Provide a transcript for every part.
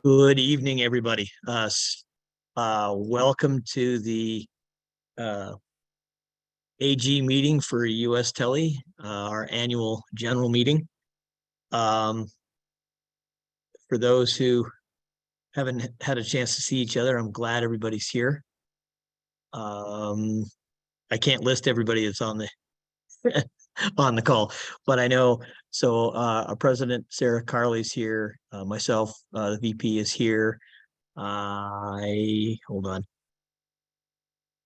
Good evening, everybody. Welcome to the AG meeting for USTSA, our annual general meeting. For those who haven't had a chance to see each other, I'm glad everybody's here. I can't list everybody that's on the on the call, but I know. So our president, Sarah Carley's here. Myself, the VP is here. Hold on.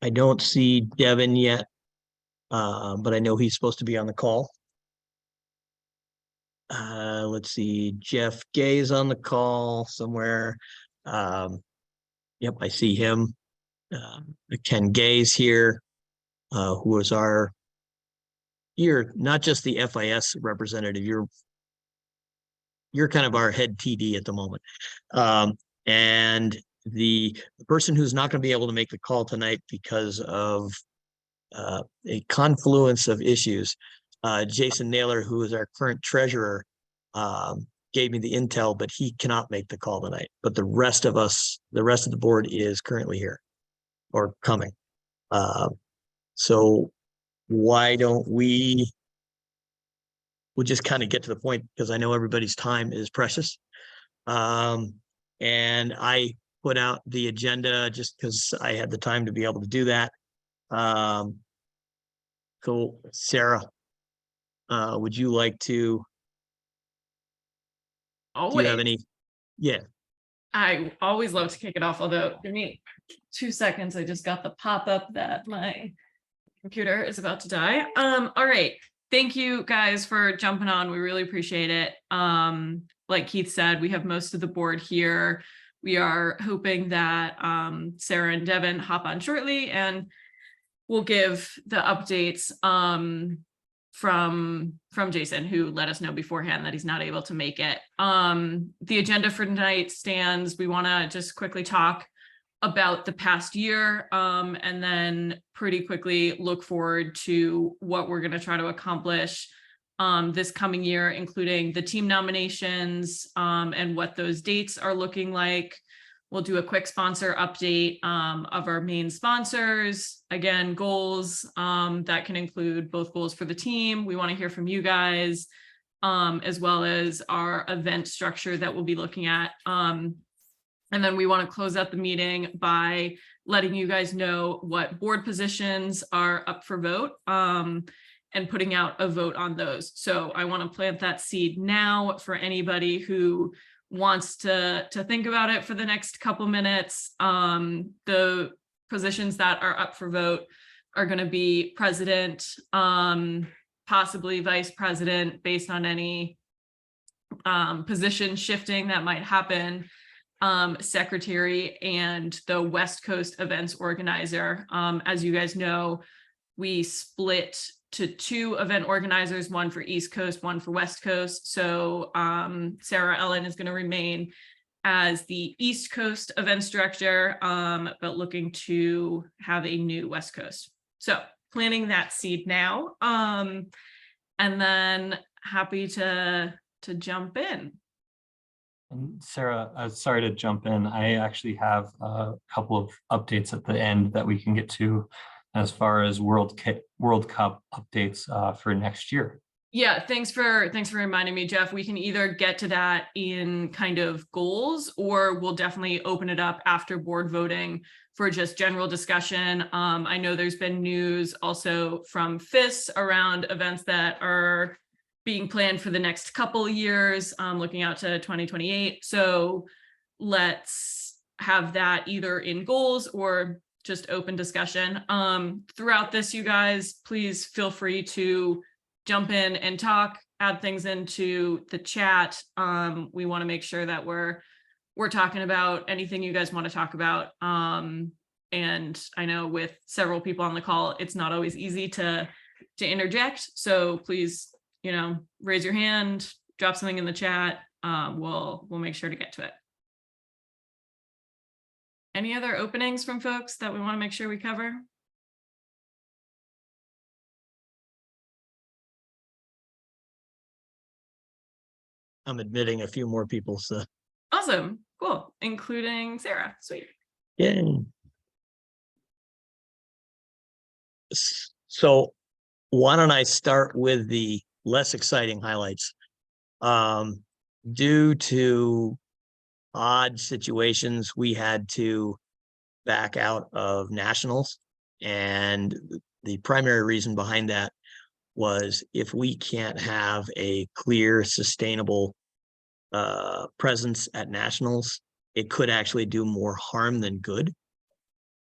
I don't see Devin yet, but I know he's supposed to be on the call. Let's see. Jeff Gay's on the call somewhere. Yep, I see him. Ken Gay's here, who is you're not just the FIS representative, you're kind of our head TD at the moment. And the person who's not going to be able to make the call tonight because of a confluence of issues, Jason Naylor, who is our current treasurer, gave me the intel, but he cannot make the call tonight. But the rest of the board is currently here or coming. So why don't we'll just kind of get to the point, because I know everybody's time is precious. And I put out the agenda just because I had the time to be able to do that. Cool. Sarah, would you like to, do you have any? Yeah. I always love to kick it off, although give me 2 seconds. I just got the pop-up that my computer is about to die. All right. Thank you guys for jumping on. We really appreciate it. Like Keith said, we have most of the board here. We are hoping that Sarah and Devin hop on shortly, and we'll give the updates from Jason, who let us know beforehand that he's not able to make it. The agenda for tonight stands. We want to just quickly talk about the past year, and then pretty quickly look forward to what we're going to try to accomplish this coming year, including the team nominations and what those dates are looking like. We'll do a quick sponsor update of our main sponsors. Again, goals that can include both goals for the team. We want to hear from you guys, as well as our event structure that we'll be looking at. And then we want to close out the meeting by letting you guys know what board positions are up for vote, and putting out a vote on those. So I want to plant that seed now for anybody who wants to think about it for the next couple minutes. The positions that are up for vote are going to be president, possibly vice president, based on any position shifting that might happen, secretary, and the West Coast events organizer. As you guys know, we split to 2 event organizers, one for East Coast, one for West Coast. So Sarah Ellen is going to remain as the East Coast events director, but looking to have a new West Coast. So planting that seed now, and then happy to jump in. And Sarah, sorry to jump in. I actually have a couple of updates at the end that we can get to as far as World Cup updates for next year. Yeah, thanks for reminding me, Jeff. We can either get to that in kind of goals, or we'll definitely open it up after board voting for just general discussion. I know there's been news also from FIS around events that are being planned for the next couple of years, looking out to 2028. So let's have that either in goals or just open discussion. Throughout this, you guys, please feel free to jump in and talk, add things into the chat. We want to make sure that we're talking about anything you guys want to talk about. And I know with several people on the call, it's not always easy to interject. So please, raise your hand, drop something in the chat. We'll make sure to get to it. Any other openings from folks that we want to make sure we cover? I'm admitting a few more people, so Awesome. Cool. Including Sarah. Sweet. Yay. So why don't I start with the less exciting highlights? Due to odd situations, we had to back out of nationals. And the primary reason behind that was if we can't have a clear, sustainable presence at nationals, it could actually do more harm than good.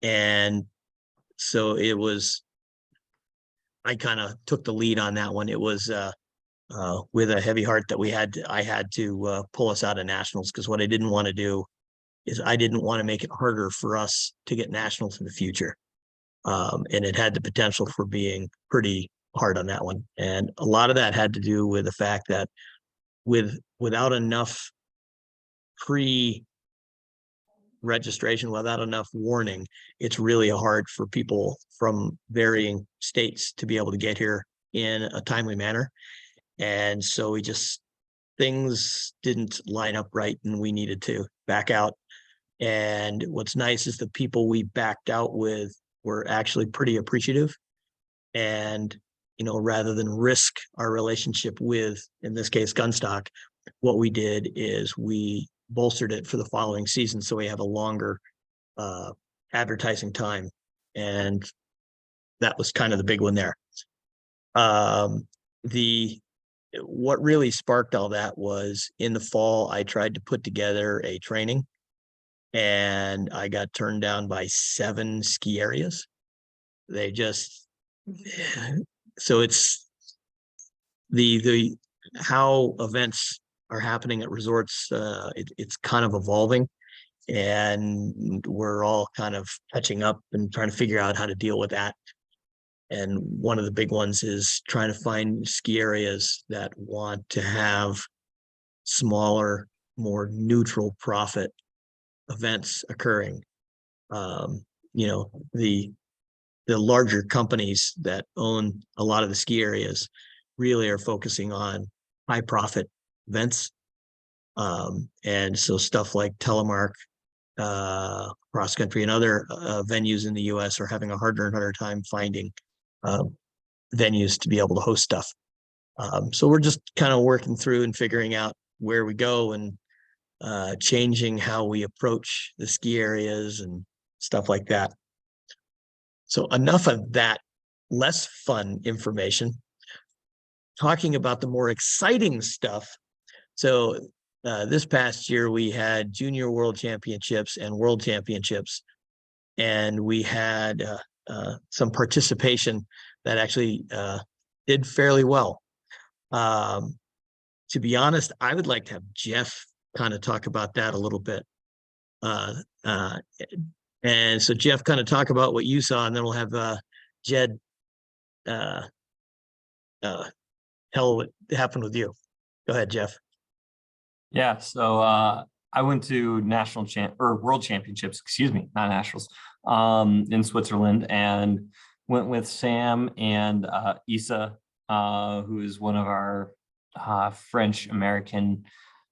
And so it was, I kind of took the lead on that one. It was with a heavy heart that I had to pull us out of nationals, because what I didn't want to do is I didn't want to make it harder for us to get nationals in the future. And it had the potential for being pretty hard on that one. And a lot of that had to do with the fact that without enough pre-registration, without enough warning, it's really hard for people from varying states to be able to get here in a timely manner. And so things didn't line up right, and we needed to back out. And what's nice is the people we backed out with were actually pretty appreciative. And, rather than risk our relationship with, in this case, Gunstock, what we did is we bolstered it for the following season. So we have a longer advertising time. And that was kind of the big one there. What really sparked all that was in the fall, I tried to put together a training, and I got turned down by 7 ski areas. So it's how events are happening at resorts. It's kind of evolving, and we're all kind of catching up and trying to figure out how to deal with that. And one of the big ones is trying to find ski areas that want to have smaller, more neutral profit events occurring. The larger companies that own a lot of the ski areas really are focusing on high profit events. And so stuff like Telemark, cross country, and other venues in the US are having a harder and harder time finding venues to be able to host stuff. So we're just kind of working through and figuring out where we go, and changing how we approach the ski areas and stuff like that. So enough of that less fun information. Talking about the more exciting stuff. So this past year we had Junior World Championships and World Championships, and we had some participation that actually did fairly well. To be honest, I would like to have Jeff kind of talk about that a little bit. And so Jeff, kind of talk about what you saw, and then we'll have Jed tell what happened with you. Go ahead, Jeff. Yeah, so I went to world championships, excuse me, not nationals, in Switzerland, and went with Sam and Isa, who is one of our French American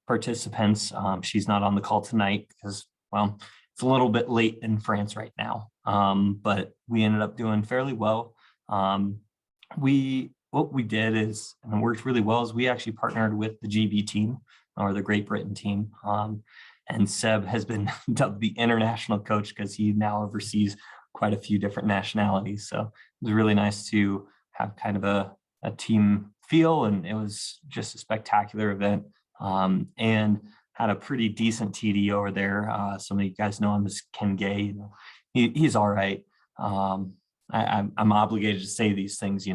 participants. She's not on the call tonight because, well, it's a little bit late in France right now, but we ended up doing fairly well. What we did is, and it worked really well, is we actually partnered with the GB team, or the Great Britain team. And Seb has been dubbed the international coach because he now oversees quite a few different nationalities. So it was really nice to have kind of a team feel, and it was just a spectacular event, and had a pretty decent TD over there. Some of you guys know him as Ken Gay. He's all right. I'm obligated to say these things,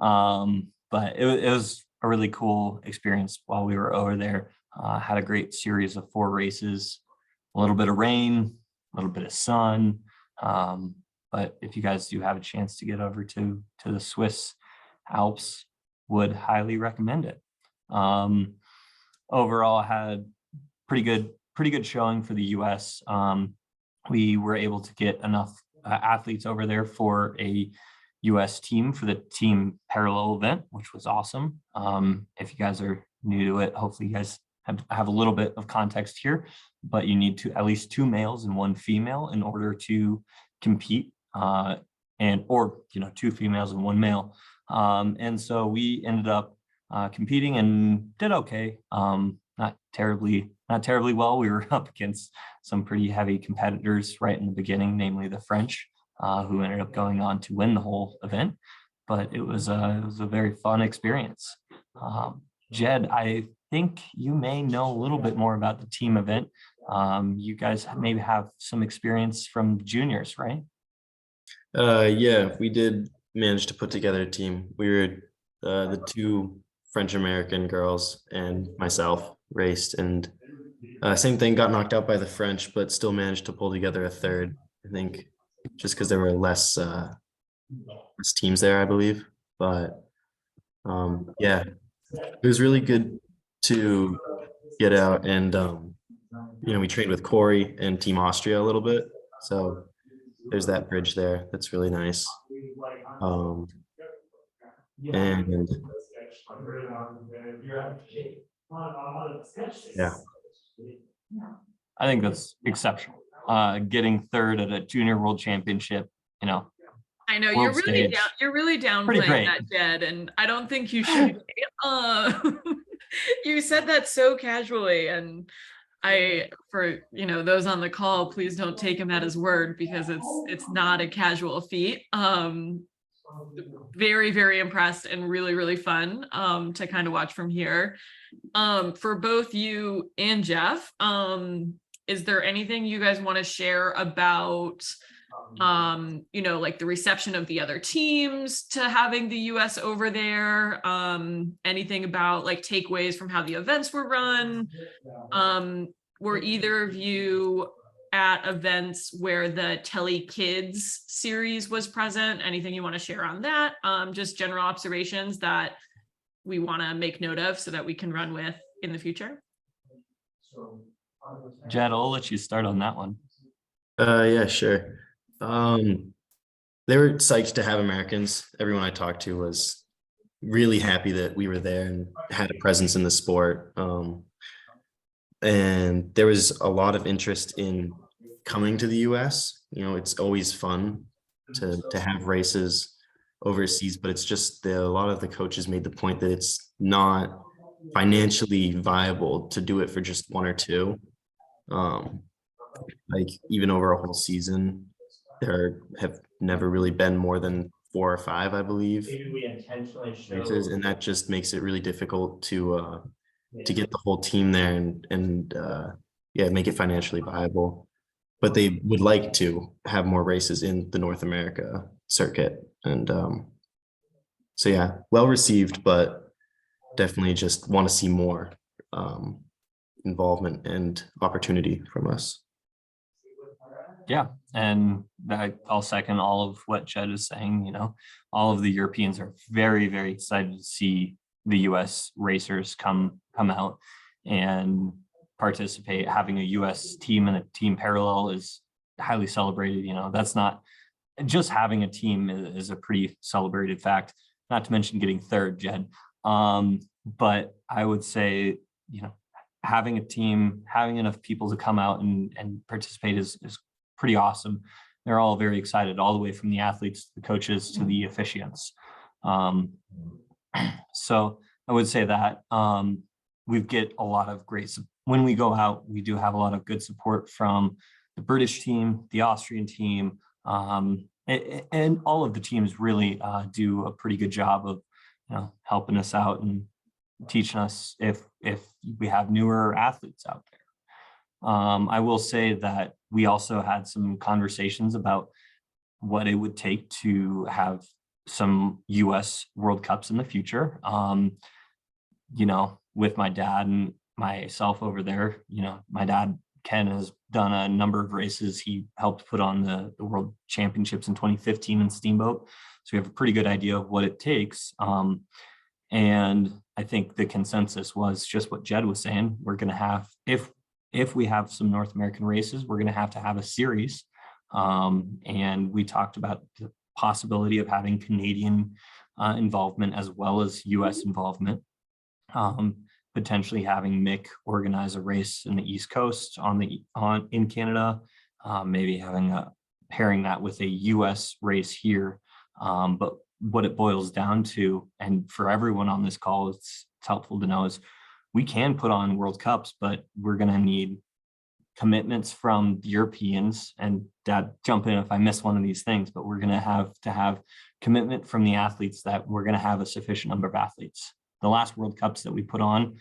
but it was a really cool experience while we were over there. Had a great series of 4 races, a little bit of rain, a little bit of sun. But if you guys do have a chance to get over to the Swiss Alps, would highly recommend it. Overall, had pretty good showing for the US. We were able to get enough athletes over there for a US team for the team parallel event, which was awesome. If you guys are new to it, hopefully you guys have a little bit of context here, but you need to at least 2 males and 1 female in order to compete, or 2 females and 1 male. And so we ended up competing and did okay. Not terribly well. We were up against some pretty heavy competitors right in the beginning, namely the French, who ended up going on to win the whole event. But it was a very fun experience. Jed, I think you may know a little bit more about the team event. You guys maybe have some experience from juniors, right? Yeah, we did manage to put together a team. We were the 2 French American girls and myself raced, and same thing, got knocked out by the French, but still managed to pull together a third. I think just because there were less teams there, I believe. But yeah, it was really good to get out, and we trained with Corey and Team Austria a little bit, so there's that bridge there. That's really nice. And yeah, I think that's exceptional. Getting third at a junior world championship, I know world stage. you're really Pretty downplaying great. that, Jed, and I don't think you should. You said that so casually, and for those on the call, please don't take him at his word, because it's not a casual feat. Very, very impressed and really, really fun to kind of watch from here. For both you and Jeff, is there anything you guys want to share about like the reception of the other teams to having the US over there? Anything about like takeaways from how the events were run? Were either of you at events where the Telly Kids series was present? Anything you want to share on that? Just general observations that we want to make note of so that we can run with in the future. Jed, I'll let you start on that one. yeah, sure. They were psyched to have Americans. Everyone I talked to was really happy that we were there and had a presence in the sport. And there was a lot of interest in coming to the US. It's always fun to have races overseas, but it's just a lot of the coaches made the point that it's not financially viable to do it for just 1 or 2. Like even over a whole season, there have never really been more than 4 or 5, I believe, races, and that just makes it really difficult to get the whole team there and make it financially viable. But they would like to have more races in the North America circuit, and so yeah, well received, but definitely just want to see more involvement and opportunity from us. Yeah, and I'll second all of what Jed is saying. All of the Europeans are very, very excited to see the US racers come out and participate. Having a US team and a team parallel is highly celebrated. That's not just having a team is a pretty celebrated fact, not to mention getting third, Jed. But I would say, having a team, having enough people to come out and participate is pretty awesome. They're all very excited, all the way from the athletes, to the coaches, to the officiants. So I would say that we get a lot of great, when we go out, we do have a lot of good support from the British team, the Austrian team, and all of the teams really do a pretty good job of helping us out and teaching us if we have newer athletes out there. I will say that we also had some conversations about what it would take to have some US World Cups in the future. With my dad and myself over there, my dad, Ken, has done a number of races. He helped put on the World Championships in 2015 in Steamboat. So we have a pretty good idea of what it takes. And I think the consensus was just what Jed was saying. We're going to have, if we have some North American races, we're going to have a series. And we talked about the possibility of having Canadian involvement as well as US involvement. potentially having Mick organize a race in the East Coast in Canada, maybe pairing that with a US race here. But what it boils down to, and for everyone on this call, it's helpful to know, is we can put on World Cups, but we're going to need commitments from the Europeans, and Dad, jump in if I miss one of these things, but we're going to have commitment from the athletes that we're going to have a sufficient number of athletes. The last World Cups that we put on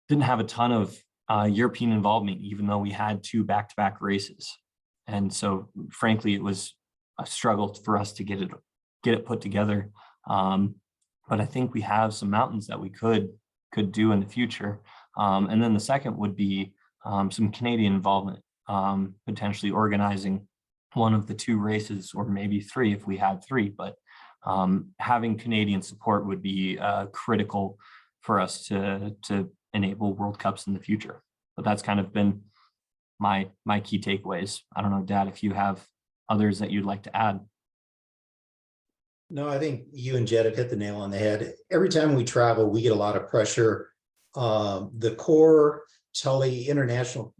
didn't have a ton of European involvement, even though we had 2 back-to-back races. And so frankly, it was a struggle for us to get it put together. But I think we have some mountains that we could do in the future. And then the second would be some Canadian involvement, potentially organizing one of the 2 races, or maybe 3 if we had 3, but having Canadian support would be critical for us to enable World Cups in the future. But that's kind of been my key takeaways. I don't know, Dad, if you have others that you'd like to add. No, I think you and Jed have hit the nail on the head. Every time we travel, we get a lot of pressure. The core international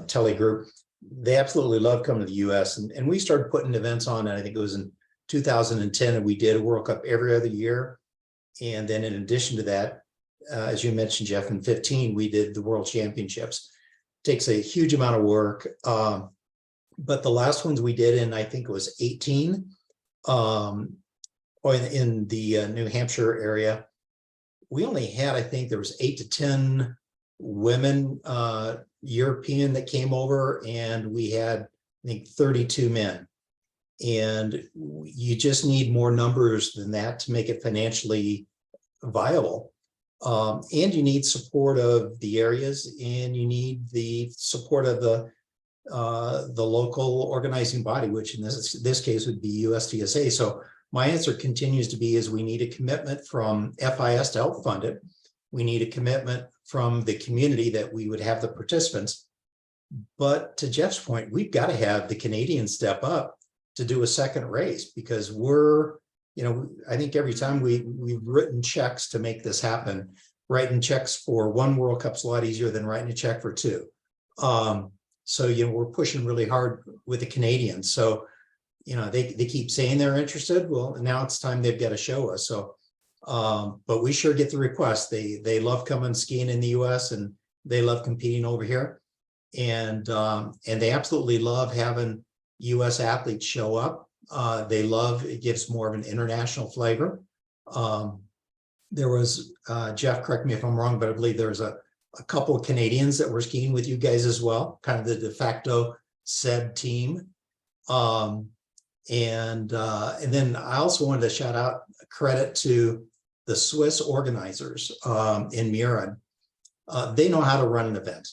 tele group, they absolutely love coming to the US. And we started putting events on, and I think it was in 2010, and we did a World Cup every other year. And then in addition to that, as you mentioned, Jeff, in 15, we did the World Championships. Takes a huge amount of work. But the last ones we did in, I think it was 18, or in the New Hampshire area, we only had, I think there was 8 to 10 women European that came over, and we had, I think, 32 men. And you just need more numbers than that to make it financially viable. And you need support of the areas, and you need the support of the local organizing body, which in this case would be USTSA. So my answer continues to be is we need a commitment from FIS to help fund it. We need a commitment from the community that we would have the participants. But to Jeff's point, we've got to have the Canadians step up to do a second race, because we're, I think every time we've written checks to make this happen. Writing checks for 1 World Cup's a lot easier than writing a check for 2. So, we're pushing really hard with the Canadians. So, they keep saying they're interested. Well, now it's time they've got to show us. So, but we sure get the request. They love coming skiing in the US, and they love competing over here. And they absolutely love having US athletes show up. They love, it gives more of an international flavor. There was, Jeff, correct me if I'm wrong, but I believe there was a couple of Canadians that were skiing with you guys as well, kind of the de facto said team. And then I also wanted to shout out credit to the Swiss organizers in Murin. They know how to run an event.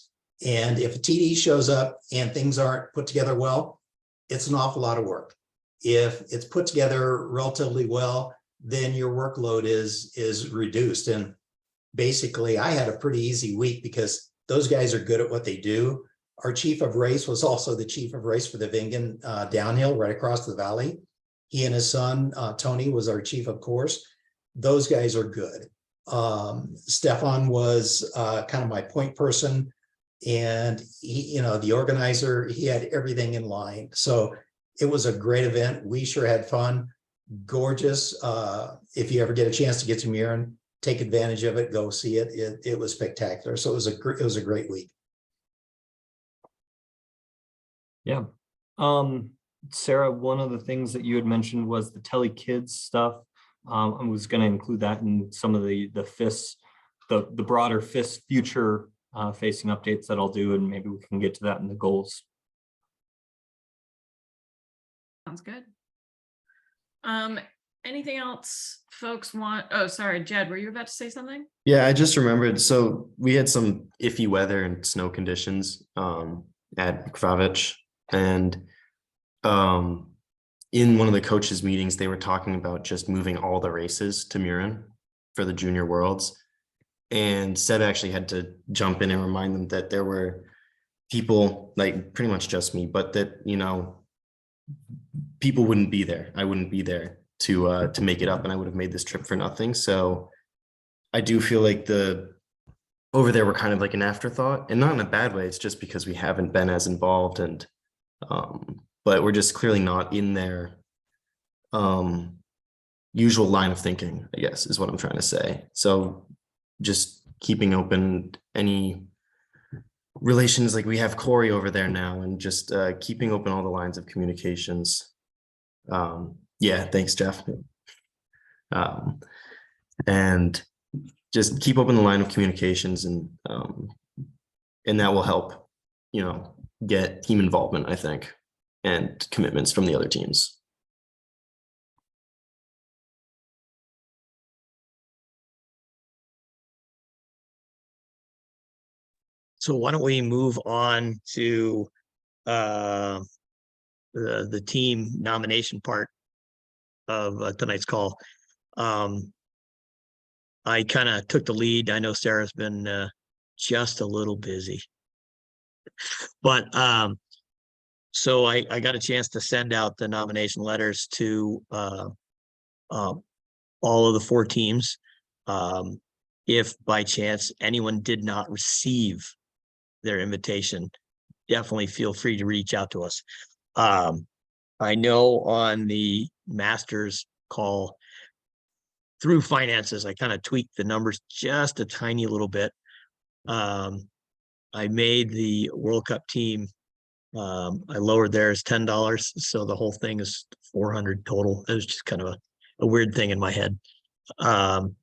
And if a TD shows up and things aren't put together well, it's an awful lot of work. If it's put together relatively well, then your workload is reduced. And basically, I had a pretty easy week because those guys are good at what they do. Our chief of race was also the chief of race for the Vingen downhill right across the valley. He and his son, Tony, was our chief of course. Those guys are good. Stefan was kind of my point person, and he, the organizer, he had everything in line. So it was a great event. We sure had fun. Gorgeous. If you ever get a chance to get to Murin, take advantage of it, go see it. It was spectacular. So it was a great week. Yeah. Sarah, one of the things that you had mentioned was the Tele Kids stuff. I was going to include that in some of the FIS, the broader FIS future facing updates that I'll do, and maybe we can get to that in the goals. Sounds good. Anything else folks want? Oh, sorry, Jed, were you about to say something? Yeah, I just remembered. So we had some iffy weather and snow conditions at Kravich, and in one of the coaches' meetings, they were talking about just moving all the races to Murin for the Junior Worlds. And Seb actually had to jump in and remind them that there were people, like pretty much just me, but that, people wouldn't be there. I wouldn't be there to make it up, and I would have made this trip for nothing. So I do feel like the over there were kind of like an afterthought, and not in a bad way. It's just because we haven't been as involved, and but we're just clearly not in their usual line of thinking, I guess, is what I'm trying to say. So just keeping open any relations, like we have Corey over there now, and just keeping open all the lines of communications. Yeah, thanks, Jeff. And just keep open the line of communications, and that will help, get team involvement, I think, and commitments from the other teams. So why don't we move on to the team nomination part of tonight's call. I kind of took the lead. I know Sarah's been just a little busy, but so I got a chance to send out the nomination letters to all of the 4 teams. If by chance anyone did not receive their invitation, definitely feel free to reach out to us. I know on the Masters call through finances, I kind of tweaked the numbers just a tiny little bit. I made the World Cup team, I lowered theirs $10, so the whole thing is 400 total. It was just kind of a weird thing in my head. But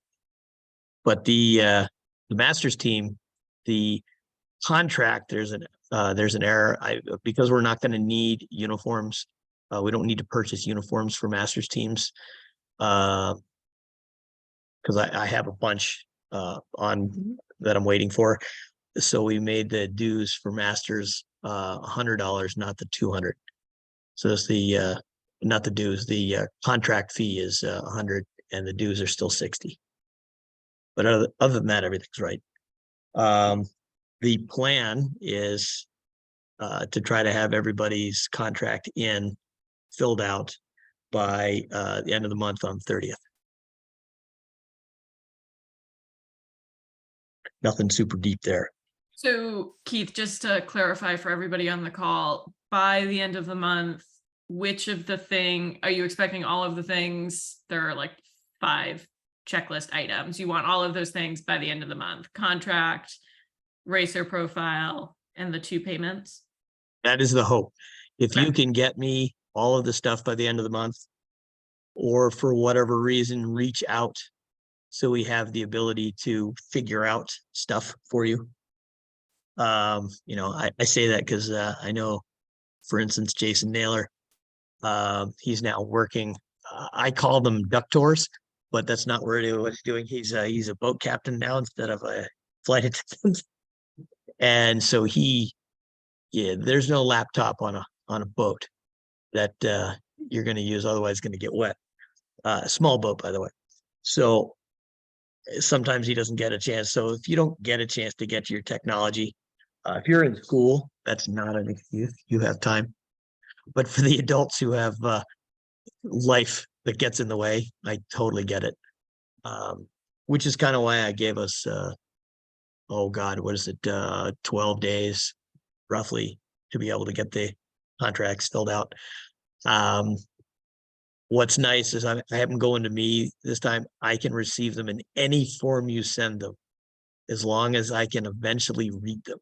the Masters team, the contract, there's an error. Because we're not going to need uniforms. We don't need to purchase uniforms for Masters teams. Because I have a bunch on that I'm waiting for. So we made the dues for Masters $100, not the $200. So it's the not the dues. The contract fee is 100, and the dues are still 60. But other than that, everything's right. The plan is to try to have everybody's contract filled out by the end of the month on 30th. Nothing super deep there. So Keith, just to clarify for everybody on the call, by the end of the month, which of are you expecting all of the things? There are like 5 checklist items. You want all of those things by the end of the month: contract, racer profile, and the 2 payments? That is the hope. If you Okay. can get me all of the stuff by the end of the month, or for whatever reason, reach out so we have the ability to figure out stuff for you. I say that because I know, for instance, Jason Naylor, he's now working. I call them duck tours, but that's not what he's doing. He's a boat captain now instead of a flight attendant. And so there's no laptop on a boat that you're going to use, otherwise it's going to get wet. Small boat, by the way. So sometimes he doesn't get a chance. So if you don't get a chance to get to your technology, if you're in school, that's not an excuse. You have time. But for the adults who have life that gets in the way, I totally get it. Which is kind of why I gave us, oh God, what is it, 12 days roughly to be able to get the contracts filled out. What's nice is I have them going to me this time. I can receive them in any form you send them, as long as I can eventually read them.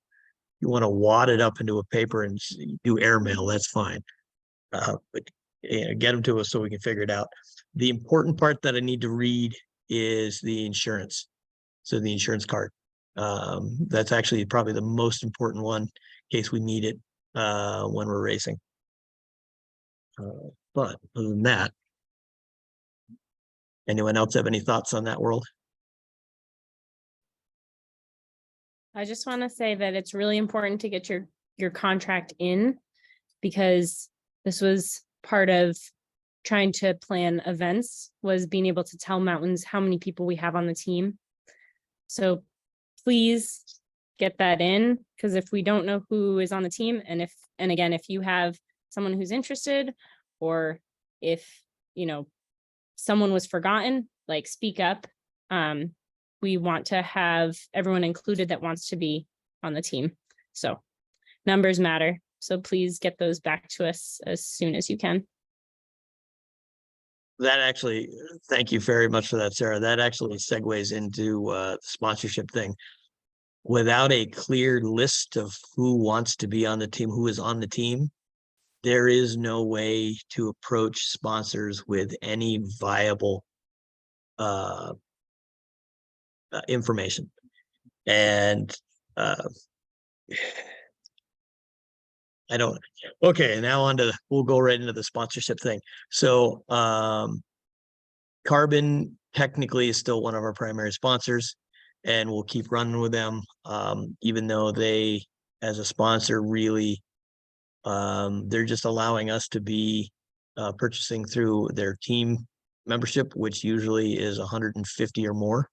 You want to wad it up into a paper and do airmail, that's fine. But get them to us so we can figure it out. The important part that I need to read is the insurance. So the insurance card. That's actually probably the most important one in case we need it when we're racing. But other than that, anyone else have any thoughts on that, World? I just want to say that it's really important to get your contract in, because this was part of trying to plan events, was being able to tell Mountains how many people we have on the team. So please get that in, because if we don't know who is on the team, and again, if you have someone who's interested, or if someone was forgotten, like, speak up. we want to have everyone included that wants to be on the team. So numbers matter. So please get those back to us as soon as you can. That actually, thank you very much for that, Sarah. That actually segues into the sponsorship thing. Without a clear list of who wants to be on the team, who is on the team, there is no way to approach sponsors with any viable information. And I don't, okay, now on to, we'll go right into the sponsorship thing. So Carbon technically is still one of our primary sponsors, and we'll keep running with them, even though they, as a sponsor, really, they're just allowing us to be purchasing through their team membership, which usually is 150 or more.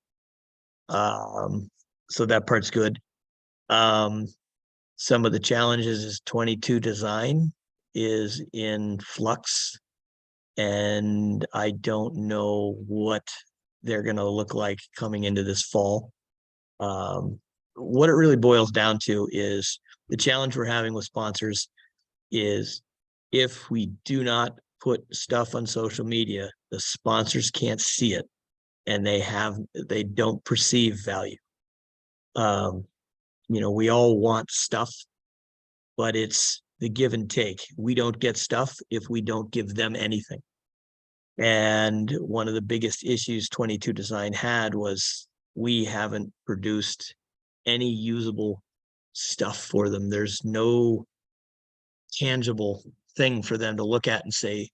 So that part's good. Some of the challenges is 22 design is in flux, and I don't know what they're going to look like coming into this fall. What it really boils down to is the challenge we're having with sponsors is if we do not put stuff on social media, the sponsors can't see it, and they don't perceive value. We all want stuff, but it's the give and take. We don't get stuff if we don't give them anything. And one of the biggest issues 22 Design had was we haven't produced any usable stuff for them. There's no tangible thing for them to look at and say,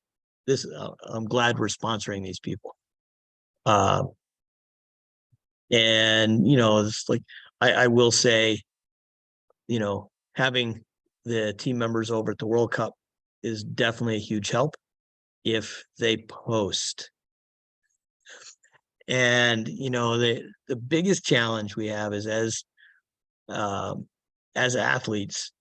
"This, I'm glad we're sponsoring these people." And it's like I will say, having the team members over at the World Cup is definitely a huge help if they post. And the biggest challenge we have is as athletes,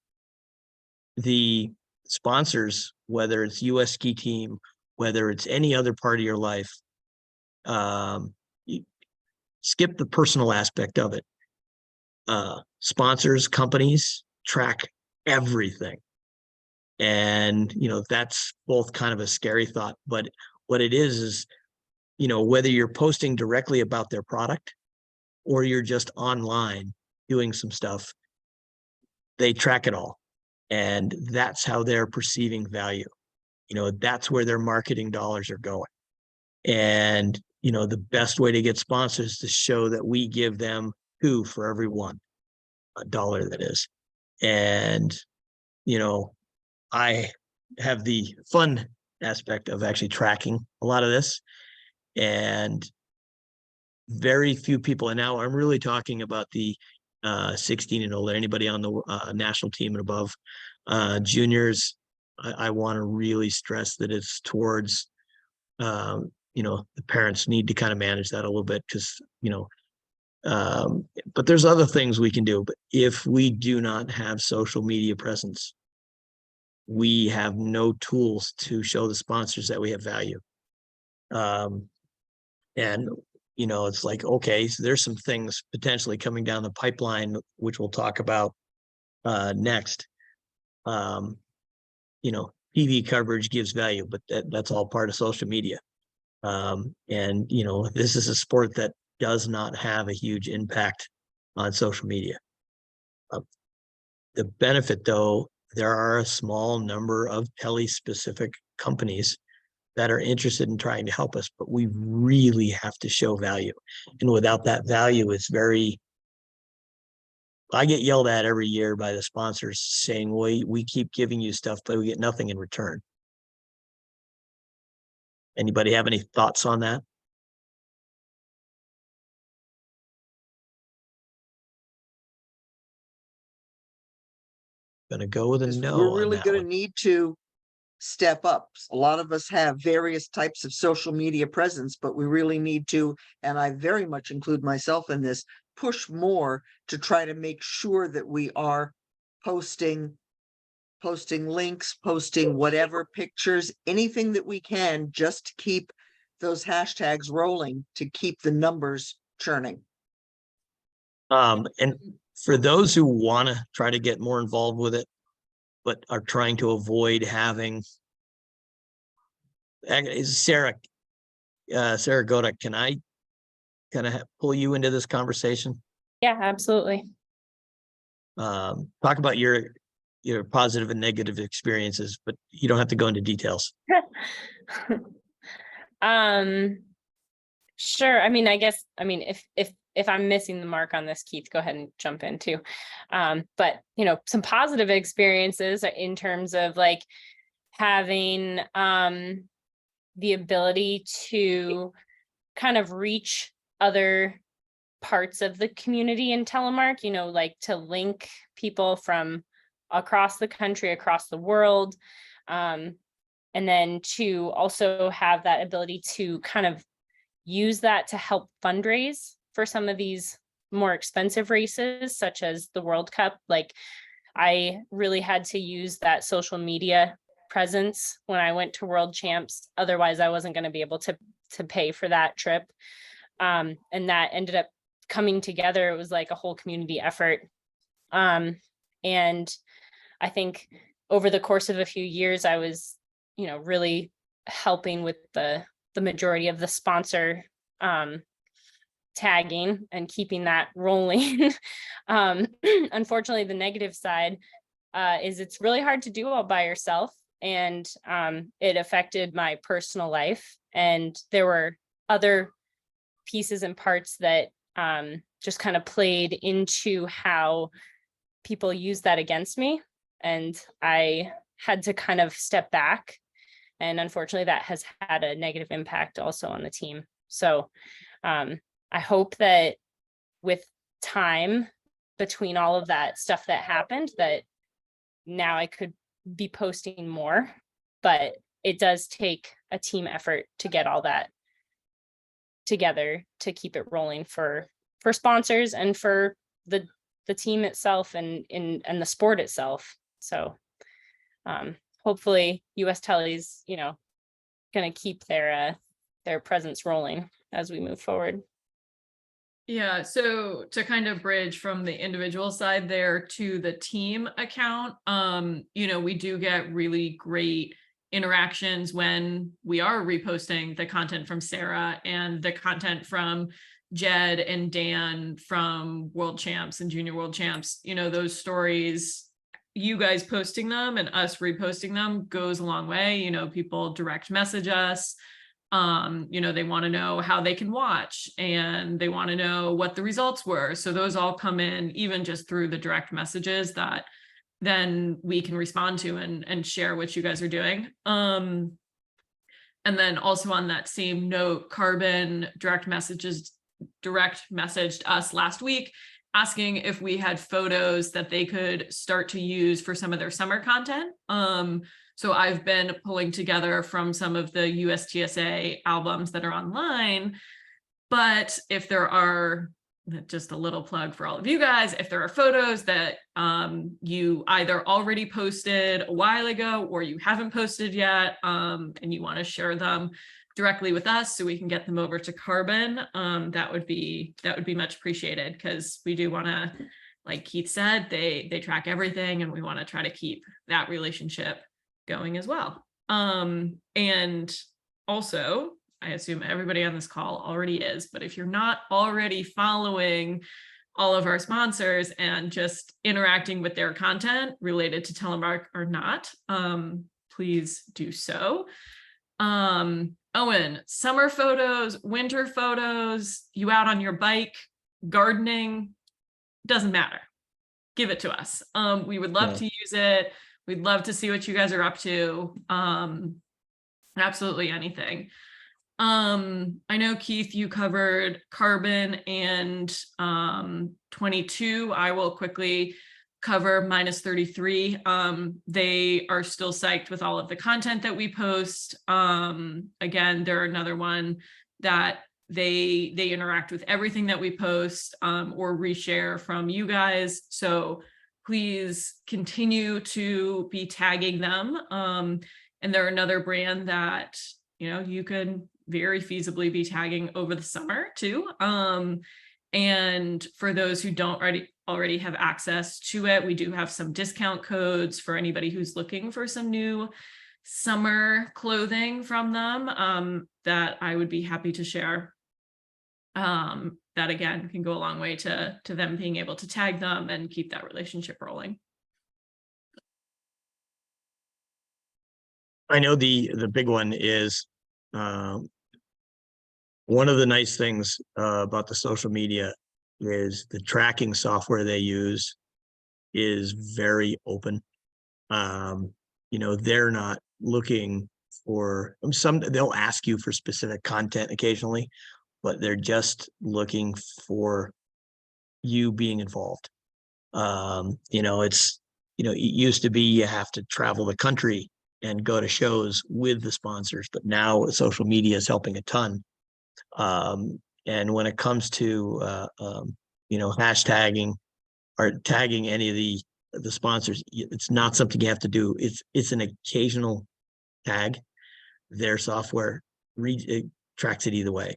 the sponsors, whether it's US Ski Team, whether it's any other part of your life, you skip the personal aspect of it. Sponsors, companies track everything. And, that's both kind of a scary thought, but what it is, whether you're posting directly about their product or you're just online doing some stuff, they track it all. And that's how they're perceiving value. That's where their marketing dollars are going. And, the best way to get sponsors is to show that we give them $2 for every $1 that is. And, I have the fun aspect of actually tracking a lot of this, and very few people, and now I'm really talking about the 16 and older, anybody on the national team and above. Juniors, I want to really stress that it's towards, the parents need to kind of manage that a little bit because, but there's other things we can do. But if we do not have social media presence, we have no tools to show the sponsors that we have value. And it's like, okay, so there's some things potentially coming down the pipeline, which we'll talk about next. TV coverage gives value, but that's all part of social media. And this is a sport that does not have a huge impact on social media. The benefit, though, there are a small number of tele-specific companies that are interested in trying to help us, but we really have to show value. And without that value, I get yelled at every year by the sponsors saying, well, we keep giving you stuff, but we get nothing in return. Anybody have any thoughts on that? Gonna go with a Because no. we're really on that gonna one. need to step up. A lot of us have various types of social media presence, but we really need to, and I very much include myself in this, push more to try to make sure that we are posting links, posting whatever pictures, anything that we can, just to keep those hashtags rolling, to keep the numbers churning. And for those who want to try to get more involved with it, but are trying to avoid having, is Sarah Godek, can I kind of pull you into this conversation? Yeah, absolutely. Talk about your positive and negative experiences, but you don't have to go into details. Sure. I mean, if I'm missing the mark on this, Keith, go ahead and jump in too. But some positive experiences in terms of like having the ability to kind of reach other parts of the community in telemark, like to link people from across the country, across the world. And then to also have that ability to kind of use that to help fundraise for some of these more expensive races, such as the World Cup. Like I really had to use that social media presence when I went to World Champs. Otherwise, I wasn't going to be able to pay for that trip. And that ended up coming together. It was like a whole community effort. And I think over the course of a few years, I was, really helping with the majority of the sponsor tagging and keeping that rolling. Unfortunately, the negative side is it's really hard to do all by yourself. And it affected my personal life. And there were other pieces and parts that just kind of played into how people use that against me. And I had to kind of step back. And unfortunately, that has had a negative impact also on the team. So I hope that with time between all of that stuff that happened, that now I could be posting more, but it does take a team effort to get all that together to keep it rolling for sponsors and for the team itself and the sport itself. So hopefully US Tele's, going to keep their presence rolling as we move forward. Yeah, so to kind of bridge from the individual side there to the team account, we do get really great interactions when we are reposting the content from Sarah and the content from Jed and Dan from World Champs and Junior World Champs. Those stories, you guys posting them and us reposting them goes a long way. People direct message us. They want to know how they can watch and they want to know what the results were. So those all come in even just through the direct messages that then we can respond to and share what you guys are doing. And then also on that same note, Carbon direct messaged us last week asking if we had photos that they could start to use for some of their summer content. So I've been pulling together from some of the USTSA albums that are online, but if there are, just a little plug for all of you guys, if there are photos that you either already posted a while ago or you haven't posted yet, and you want to share them directly with us so we can get them over to Carbon, that would be much appreciated, because we do want to, like Keith said, they track everything and we want to try to keep that relationship going as well. And also, I assume everybody on this call already is, but if you're not already following all of our sponsors and just interacting with their content related to telemark or not, please do so. Owen, summer photos, winter photos, you out on your bike, gardening, doesn't matter. Give it to us. We would love to use it. We'd love to see what you guys are up to. Absolutely anything. I know, Keith, you covered Carbon and 22. I will quickly cover -33. They are still psyched with all of the content that we post. Again, they're another one that they interact with everything that we post or reshare from you guys. So please continue to be tagging them. And they're another brand that, you could very feasibly be tagging over the summer too. And for those who don't already have access to it, we do have some discount codes for anybody who's looking for some new summer clothing from them, that I would be happy to share. That again can go a long way to them being able to tag them and keep that relationship rolling. I know the big one is one of the nice things about the social media is the tracking software they use is very open. You know, they're not looking for they'll ask you for specific content occasionally, but they're just looking for you being involved. You know, it used to be you have to travel the country and go to shows with the sponsors, but now social media is helping a ton. And when it comes to you know, hashtagging or tagging any of the sponsors, it's not something you have to do. It's an occasional tag. Their software it tracks it either way.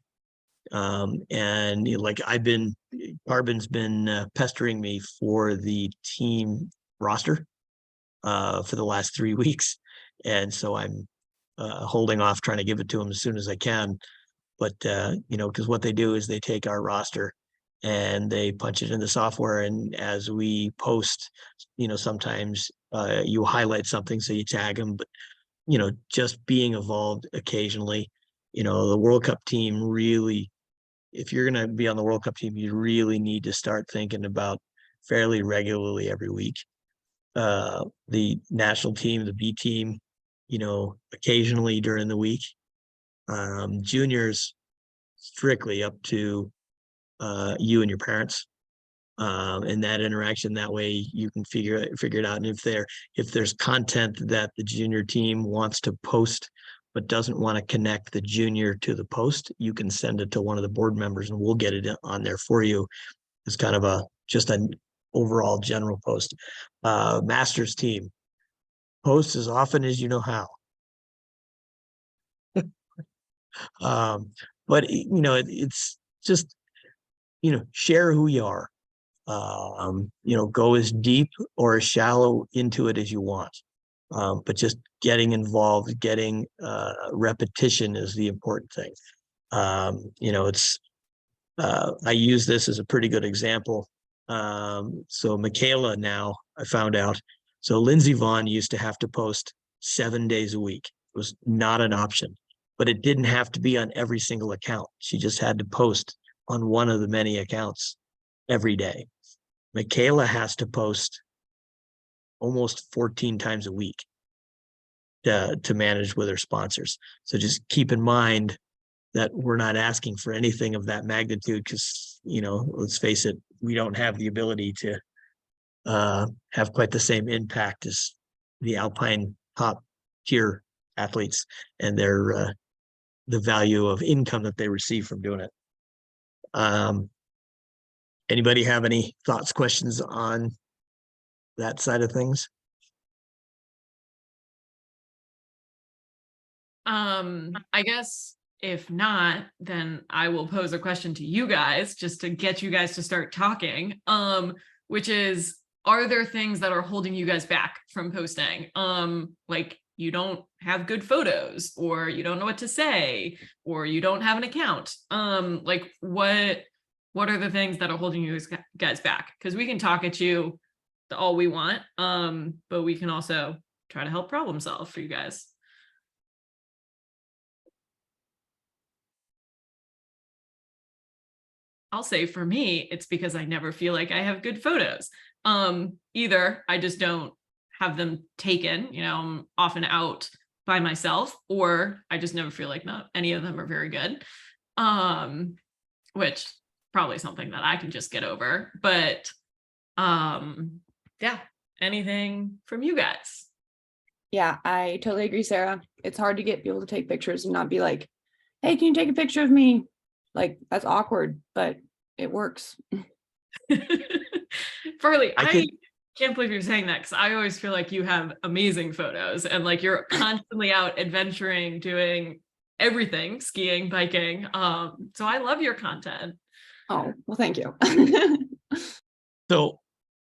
And you know, like Carbon's been pestering me for the team roster for the last 3 weeks, and so I'm holding off trying to give it to him as soon as I can. But you know, because what they do is they take our roster and they punch it in the software, and as we post, you know, sometimes you highlight something, so you tag them. But you know, just being involved occasionally, you know, the World Cup team really, if you're going to be on the World Cup team, you really need to start thinking about fairly regularly every week. The national team, the B team, you know, occasionally during the week. Juniors strictly up to you and your parents, and that interaction. That way you can figure it out. And if there's content that the junior team wants to post but doesn't want to connect the junior to the post, you can send it to one of the board members and we'll get it on there for you. It's kind of just an overall general post. Masters team, post as often as you know how. But you know, it's just, you know, share who you are. You know, go as deep or as shallow into it as you want. But just getting involved, getting repetition is the important thing. You know, I use this as a pretty good example. So Michaela now, I found out, so Lindsey Vaughn used to have to post 7 days a week. It was not an option, but it didn't have to be on every single account. She just had to post on one of the many accounts every day. Michaela has to post almost 14 times a week to manage with her sponsors. So just keep in mind that we're not asking for anything of that magnitude because, you know, let's face it, we don't have the ability to have quite the same impact as the Alpine top tier athletes and their the value of income that they receive from doing it. Anybody have any thoughts, questions on that side of things? I guess if not, then I will pose a question to you guys just to get you guys to start talking. Which is, are there things that are holding you guys back from posting? Like you don't have good photos, or you don't know what to say, or you don't have an account. Like what are the things that are holding you guys back? Because we can talk at you all we want, but we can also try to help problem solve for you guys. I'll say for me, it's because I never feel like I have good photos. Either I just don't have them taken, you know, I'm often out by myself, or I just never feel like not any of them are very good. Which probably something that I can just get over. But yeah, anything from you guys? Yeah, I totally agree, Sarah. It's hard to get people to take pictures and not be like, hey, can you take a picture of me? Like, that's awkward, but it works. Farley, I can't believe you're saying that, because I always feel like you have amazing photos and like you're constantly out adventuring, doing everything, skiing, biking. So I love your content. Oh, well, thank you. So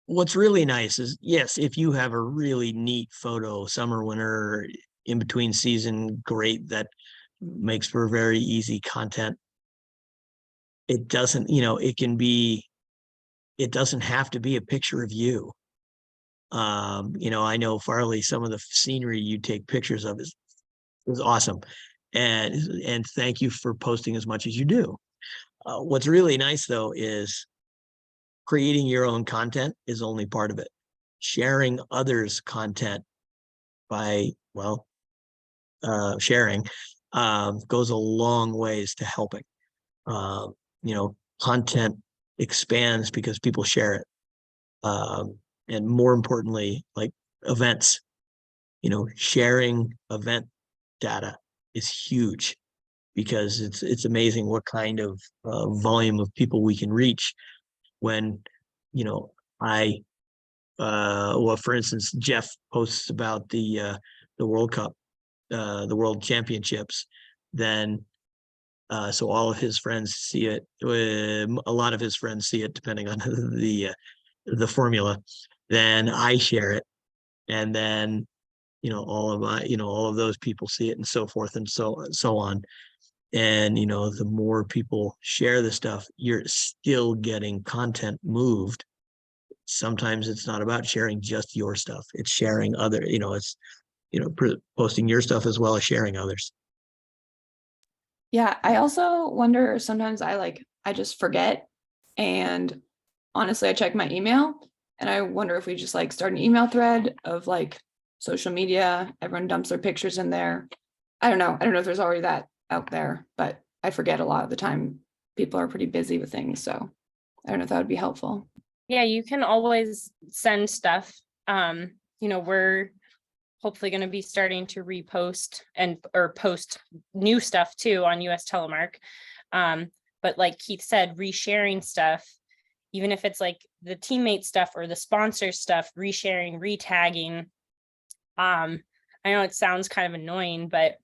what's really nice is, yes, if you have a really neat photo, summer, winter, in between season, great, that makes for very easy content. It doesn't, it doesn't have to be a picture of you. I know Farley, some of the scenery you take pictures of is awesome. And thank you for posting as much as you do. What's really nice though is creating your own content is only part of it. Sharing others' content by, sharing goes a long ways to helping. Content expands because people share it. And more importantly, like events, sharing event data is huge, because it's amazing what kind of volume of people we can reach when, for instance, Jeff posts about the World Cup, the World Championships, then so all of his friends see it. A lot of his friends see it, depending on the formula. Then I share it, and then all of those people see it, and so forth and so on. And the more people share the stuff, you're still getting content moved. Sometimes it's not about sharing just your stuff, it's sharing other, it's posting your stuff as well as sharing others. Yeah, I also wonder, sometimes I just forget, and honestly, I check my email and I wonder if we just start an email thread of social media, everyone dumps their pictures in there. I don't know if there's already that out there, but I forget a lot of the time. People are pretty busy with things, so I don't know if that would be helpful. Yeah, you can always send stuff. We're hopefully going to be starting to repost or post new stuff too on US Telemark. But like Keith said, resharing stuff, even if it's like the teammate stuff or the sponsor stuff, resharing, retagging. I know it sounds kind of annoying, but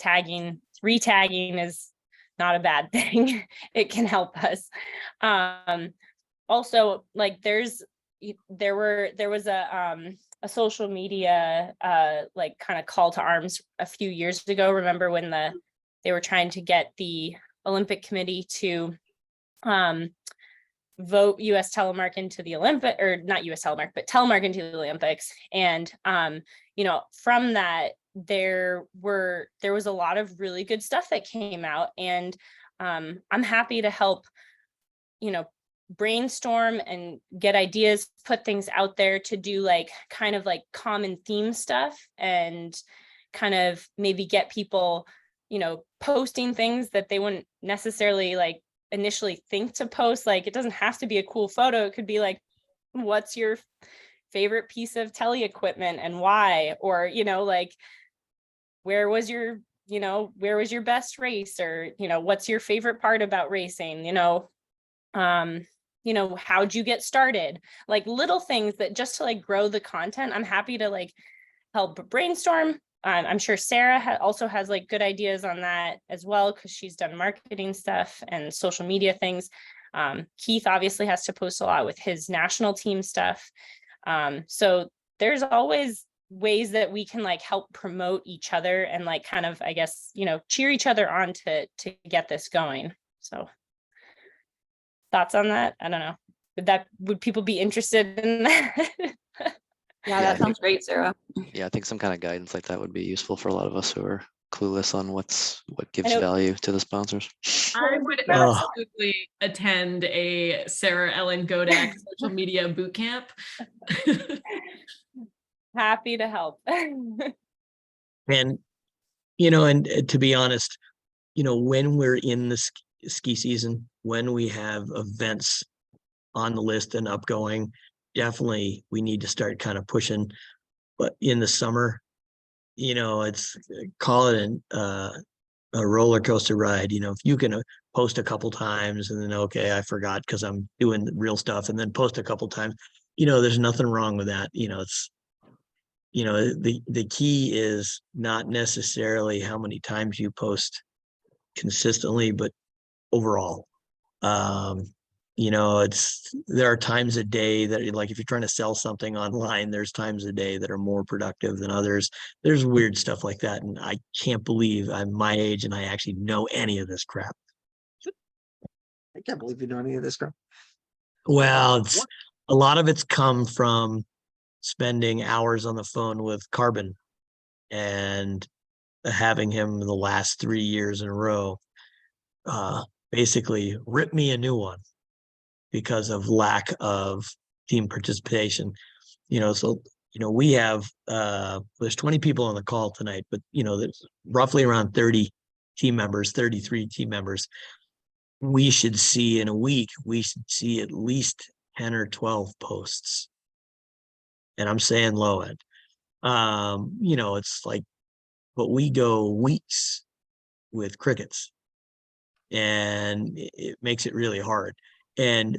retagging is not a bad thing. It can help us. Also, there was a social media kind of call to arms a few years ago. Remember when they were trying to get the Olympic Committee to vote US Telemark into the Olympic, or not US Telemark, but Telemark into the Olympics. And from that, there was a lot of really good stuff that came out, and I'm happy to help brainstorm and get ideas, put things out there to do kind of common theme stuff, and kind of maybe get people posting things that they wouldn't necessarily initially think to post. It doesn't have to be a cool photo. It could be what's your favorite piece of tele equipment and why, or where was your best race, or what's your favorite part about racing, how'd you get started, little things that just to grow the content. I'm happy to help brainstorm. I'm sure Sarah also has good ideas on that as well, because she's done marketing stuff and social media things. Keith obviously has to post a lot with his national team stuff. So there's always ways that we can help promote each other and kind of, I guess, cheer each other on to get this going. So thoughts on that? I don't know. Would people be interested in that? Yeah, that sounds great, Sarah. Yeah, I think some kind of guidance like that would be useful for a lot of us who are clueless on what gives value to the sponsors. I would absolutely attend a Sarah Ellen Godak social media boot camp. Happy to help. And and to be honest, when we're in the ski season, when we have events on the list and upgoing, definitely we need to start kind of pushing. But in the summer, it's call it a roller coaster ride. If you can post a couple times and then, okay, I forgot because I'm doing real stuff, and then post a couple times, there's nothing wrong with that. It's the key is not necessarily how many times you post consistently, but overall. there are times a day that, like, if you're trying to sell something online, there's times a day that are more productive than others. There's weird stuff like that. And I can't believe I'm my age and I actually know any of this crap. I can't believe you know any of this crap. Well, a lot of it's come from spending hours on the phone with Carbon and having him the last 3 years in a row, basically rip me a new one because of lack of team participation. So we have there's 20 people on the call tonight, but there's roughly around 30 team members, 33 team members. We should see in a week, we should see at least 10 or 12 posts. And I'm saying low end. It's like, but we go weeks with crickets, and it makes it really hard. And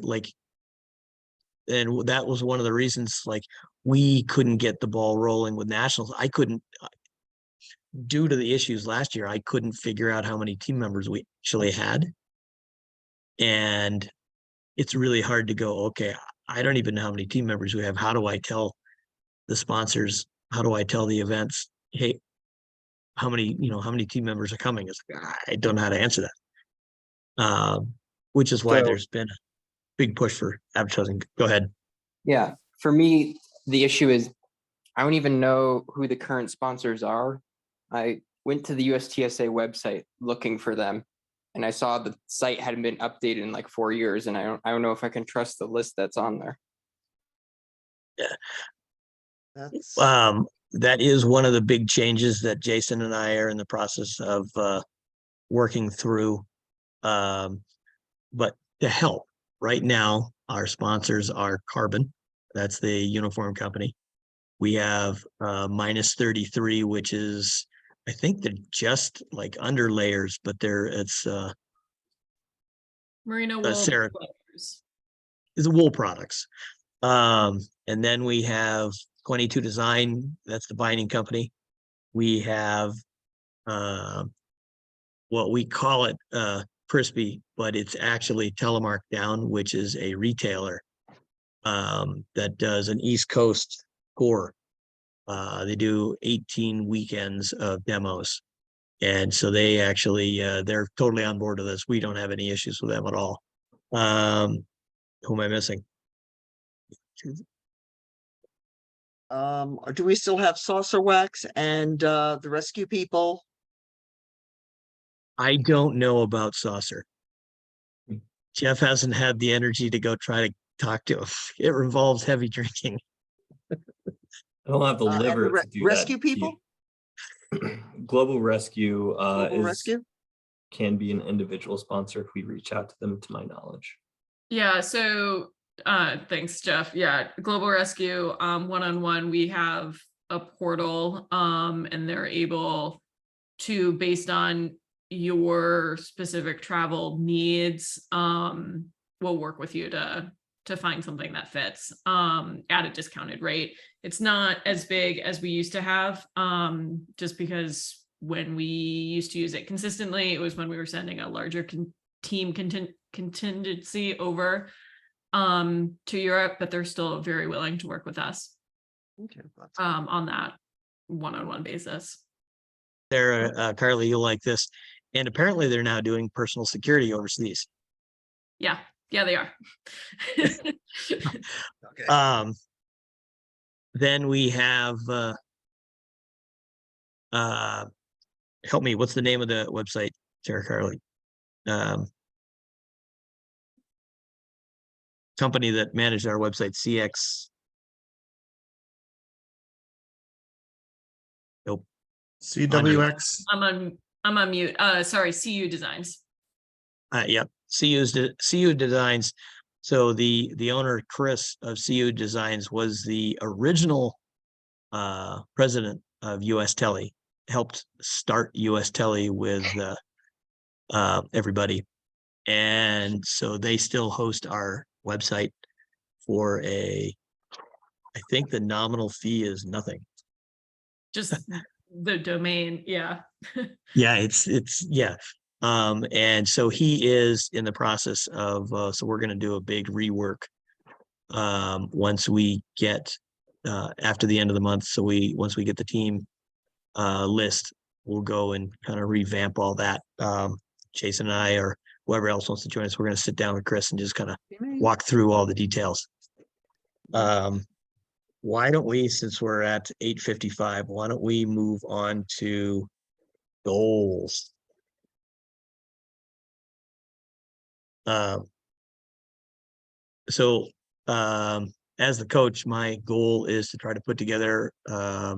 that was one of the reasons, like, we couldn't get the ball rolling with nationals. I couldn't, due to the issues last year, I couldn't figure out how many team members we actually had. And it's really hard to go, okay, I don't even know how many team members we have. How do I tell the sponsors? How do I tell the events, hey, how many team members are coming? It's like, I don't know how to answer that. Which is why there's been a big push for advertising. Go ahead. Yeah, for me, the issue is I don't even know who the current sponsors are. I went to the USTSA website looking for them, and I saw the site hadn't been updated in like 4 years, and I don't know if I can trust the list that's on there. Yeah. That is one of the big changes that Jason and I are in the process of working through. But to help, right now, our sponsors are Carbon. That's the uniform company. We have Minus 33, which is, I think they're just like under layers, but it's Merino wool. Sarah, is wool products. And then we have 22 Design, that's the binding company. We have what we call it Crispy, but it's actually Telemark Down, which is a retailer that does an East Coast tour. They do 18 weekends of demos. And so they actually, they're totally on board with this. We don't have any issues with them at all. Who am I missing? Do we still have Saucer Wax and the Rescue People? I don't know about Saucer. Jeff hasn't had the energy to go try to talk to him. It revolves heavy drinking. I don't have the And liver the to do Rescue that. People? Global Rescue Global Rescue? can be an individual sponsor if we reach out to them, to my knowledge. Yeah, so thanks, Jeff. Yeah, Global Rescue, one-on-one, we have a portal, and they're able to, based on your specific travel needs, we'll work with you to find something that fits at a discounted rate. It's not as big as we used to have, just because when we used to use it consistently, it was when we were sending a larger team contingency over to Europe, but they're still very willing to work with us on that one-on-one basis. They're Carly, you'll like this. And apparently they're now doing personal security overseas. Yeah, they are. Okay. Then we have help me, what's the name of the website, Sarah Carly? Company that managed our website, CX. Nope. CWX. I'm on mute. Sorry, CU Designs. Yep. CU Designs. So the owner, Chris of CU Designs, was the original president of US Tele, helped start US Tele with everybody. And so they still host our website for I think the nominal fee is nothing. Just the domain, yeah. Yeah, it's And so he is in the process of, so we're gonna do a big rework. Once we get, after the end of the month, so once we get the team list, we'll go and kind of revamp all that. Jason and I, or whoever else wants to join us, we're gonna sit down with Chris and just kind of walk through all the details. Why don't we, since we're at 8:55, why don't we move on to goals? So as the coach, my goal is to try to put together a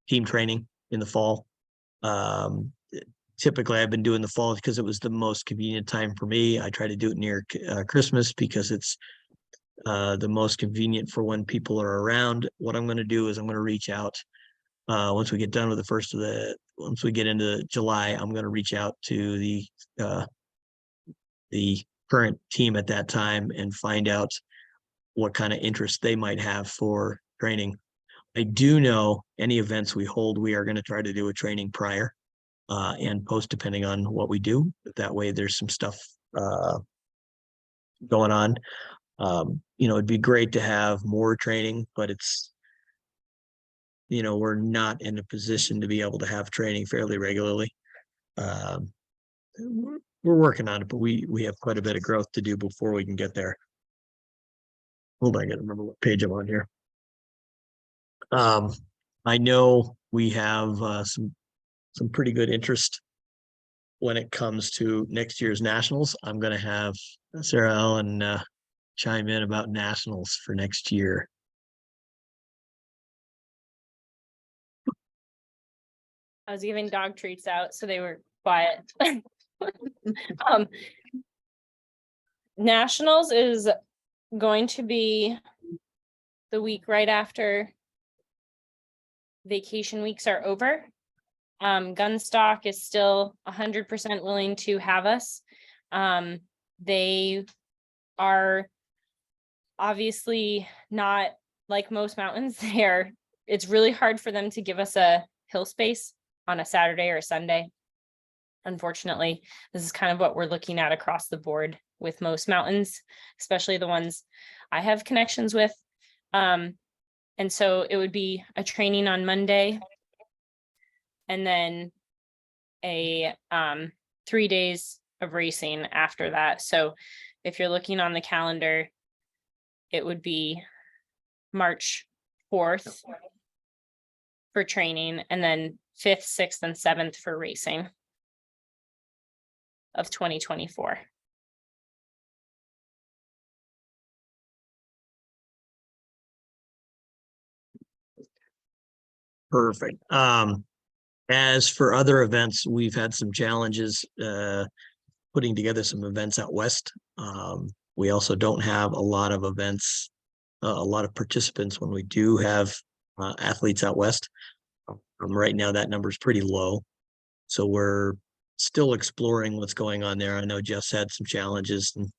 team training in the fall. Typically, I've been doing the fall because it was the most convenient time for me. I try to do it near Christmas because it's the most convenient for when people are around. What I'm going to do is I'm going to reach out once we get done with once we get into July, I'm going to reach out to the current team at that time and find out what kind of interest they might have for training. I do know any events we hold, we are going to try to do a training prior and post depending on what we do. That way there's some stuff going on. It'd be great to have more training, but we're not in a position to be able to have training fairly regularly. We're working on it, but we have quite a bit of growth to do before we can get there. Hold on, I gotta remember what page I'm on here. I know we have some pretty good interest when it comes to next year's nationals. I'm gonna have Sarah Ellen chime in about nationals for next year. I was giving dog treats out, so they were quiet. Nationals is going to be the week right after vacation weeks are over. Gunstock is still 100% willing to have us. They are obviously not like most mountains. It's really hard for them to give us a hill space on a Saturday or a Sunday. Unfortunately, this is kind of what we're looking at across the board with most mountains, especially the ones I have connections with. And so it would be a training on Monday and then a 3 days of racing after that. So if you're looking on the calendar, it would be March 4th for training, and then 5th, 6th, and 7th for racing of 2024. Perfect. As for other events, we've had some challenges putting together some events out west. We also don't have a lot of events, a lot of participants when we do have athletes out west. Right now, that number is pretty low. So we're still exploring what's going on there. I know Jeff's had some challenges, and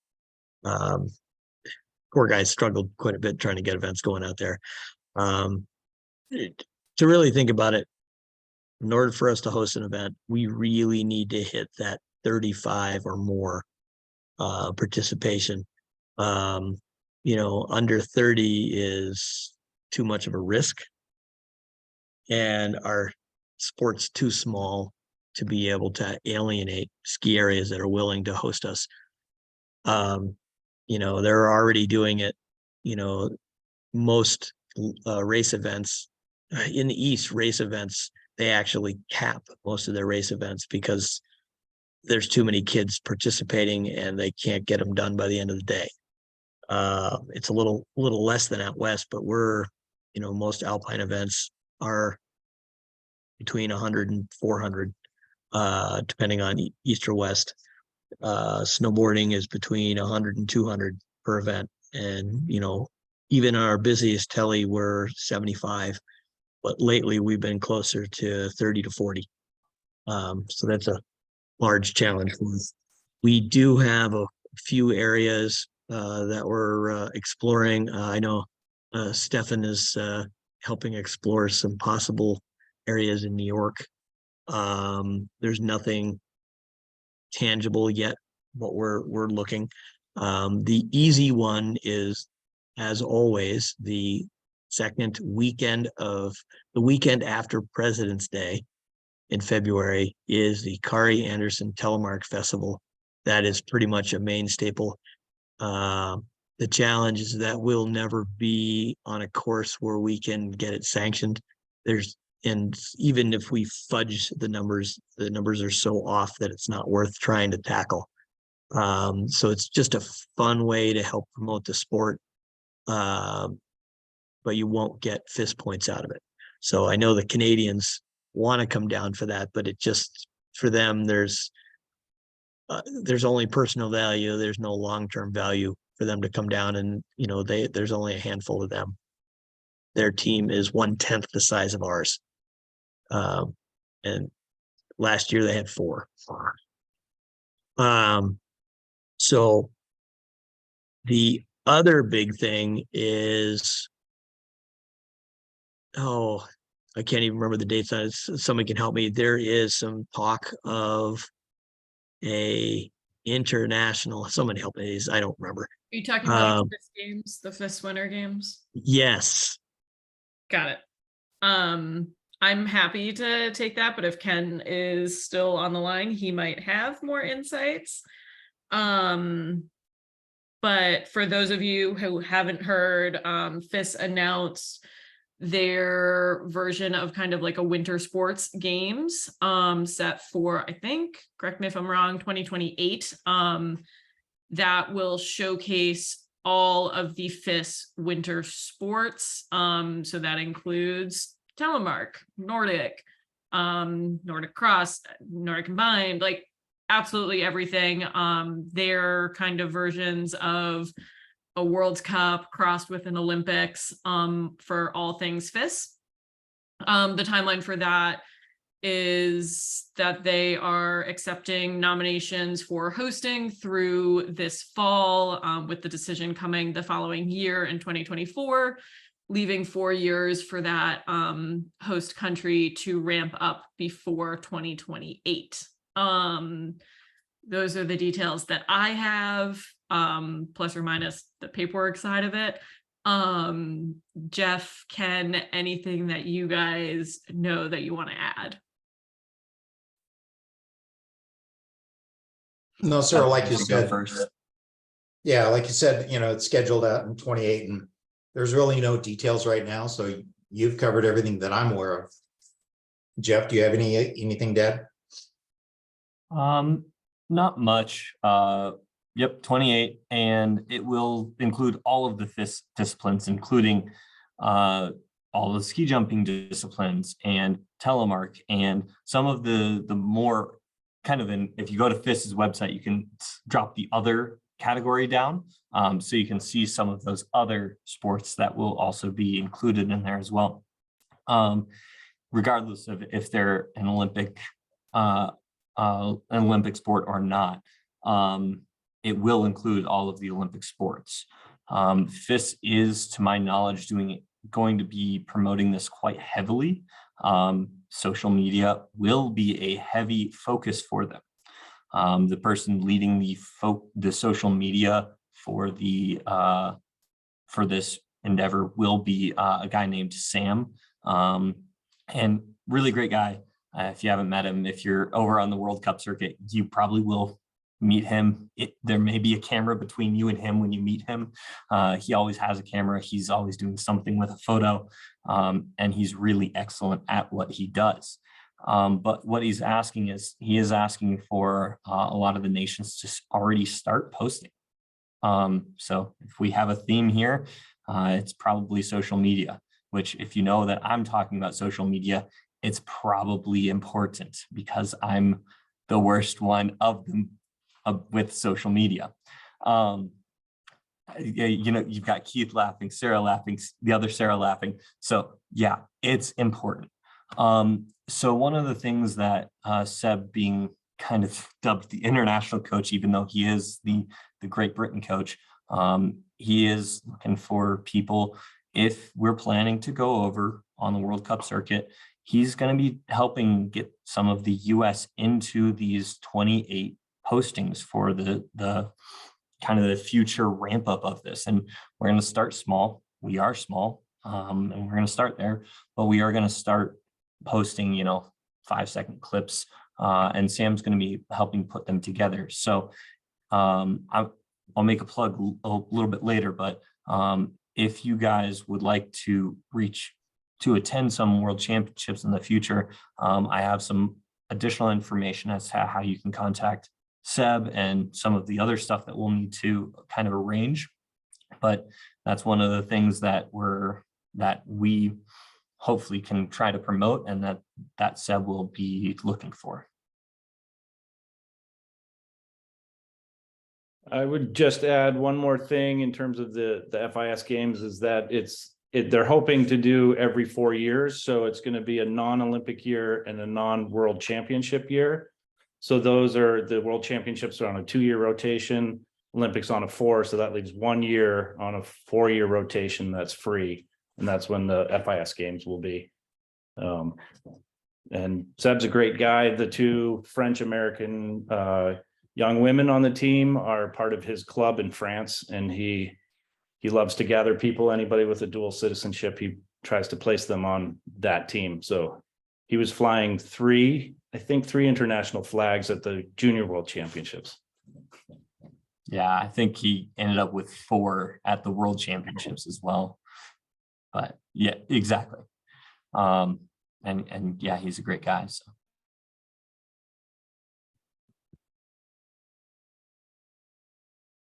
poor guys struggled quite a bit trying to get events going out there. To really think about it, in order for us to host an event, we really need to hit that 35 or more participation. Under 30 is too much of a risk, and our sport's too small to be able to alienate ski areas that are willing to host us. They're already doing it. Most race events in the East, race events, they actually cap most of their race events because there's too many kids participating and they can't get them done by the end of the day. It's a little less than out west, but most alpine events are between 100 and 400, depending on east or west. Snowboarding is between 100 and 200 per event. And, even our busiest telly were 75, but lately we've been closer to 30 to 40. So that's a large challenge for us. We do have a few areas that we're exploring. I know Stefan is helping explore some possible areas in New York There's nothing tangible yet, but we're looking. The easy one is, as always, the weekend after President's Day in February is the Kari Anderson Telemark Festival. That is pretty much a main staple. The challenge is that we'll never be on a course where we can get it sanctioned. And even if we fudge the numbers are so off that it's not worth trying to tackle. So it's just a fun way to help promote the sport. But you won't get fist points out of it. So I know the Canadians want to come down for that, but it just, for them, there's only personal value. There's no long-term value for them to come down, and there's only a handful of them. Their team is 1/10 the size of ours. And last year they had 4. So the other big thing is, I can't even remember the dates on it. Somebody can help me. There is some talk of a international, someone help me, I don't remember. Are you talking about the FIS games, the FIS Winter Games? Yes. Got it. I'm happy to take that, but if Ken is still on the line, he might have more insights. But for those of you who haven't heard, FIS announced their version of kind of like a winter sports games set for, I think, correct me if I'm wrong, 2028, that will showcase all of the FIS winter sports. So that includes telemark, Nordic cross, Nordic combined, like absolutely everything. They're kind of versions of a World Cup crossed with an Olympics for all things FIS. The timeline for that is that they are accepting nominations for hosting through this fall, with the decision coming the following year in 2024, leaving 4 years for that host country to ramp up before 2028. Those are the details that I have, plus or minus the paperwork side of it. Jeff, Ken, anything that you guys know that you want to add? No, sir, like you I'll go said. first. Yeah, like you said, it's scheduled out in 28, and there's really no details right now. So you've covered everything that I'm aware of. Jeff, do you have anything to add? Not much. Yep, 28, and it will include all of the FIS disciplines, including all the ski jumping disciplines and telemark, and some of the more kind of, if you go to FIS's website, you can drop the other category down, so you can see some of those other sports that will also be included in there as well, regardless of if they're an Olympic sport or not. It will include all of the Olympic sports. FIS is, to my knowledge, going to be promoting this quite heavily. Social media will be a heavy focus for them. The person leading the social media for this endeavor will be a guy named Sam, and really great guy. If you haven't met him, if you're over on the World Cup circuit, you probably will meet him. There may be a camera between you and him when you meet him. He always has a camera. He's always doing something with a photo, and he's really excellent at what he does. But what he's asking is, he is asking for a lot of the nations to already start posting. So if we have a theme here, it's probably social media, which, if you know that I'm talking about social media, it's probably important because I'm the worst one of them with social media. You've got Keith laughing, Sarah laughing, the other Sarah laughing. So yeah, it's important. So one of the things that Seb, being kind of dubbed the international coach, even though he is the Great Britain coach, he is looking for people, if we're planning to go over on the World Cup circuit, he's going to be helping get some of the US into these 28 postings for the kind of the future ramp up of this. And we're going to start small. We are small, and we're going to start there, but we are going to start posting, 5-second clips, and Sam's going to be helping put them together. So I'll make a plug a little bit later, but if you guys would like to attend some world championships in the future, I have some additional information as to how you can contact Seb and some of the other stuff that we'll need to kind of arrange. But that's one of the things that we hopefully can try to promote, and that Seb will be looking for. I would just add one more thing in terms of the FIS games, is that they're hoping to do every 4 years. So it's going to be a non-Olympic year and a non-world championship year. So those are the world championships are on a 2-year rotation, Olympics on a 4. So that leaves 1 year on a 4-year rotation that's free. And that's when the FIS games will be. And Seb's a great guy. The 2 French-American young women on the team are part of his club in France, and he loves to gather people. Anybody with a dual citizenship, he tries to place them on that team. So he was flying 3 international flags at the Junior World Championships. Yeah, I think he ended up with 4 at the World Championships as well. But yeah, exactly. And yeah, he's a great guy. So.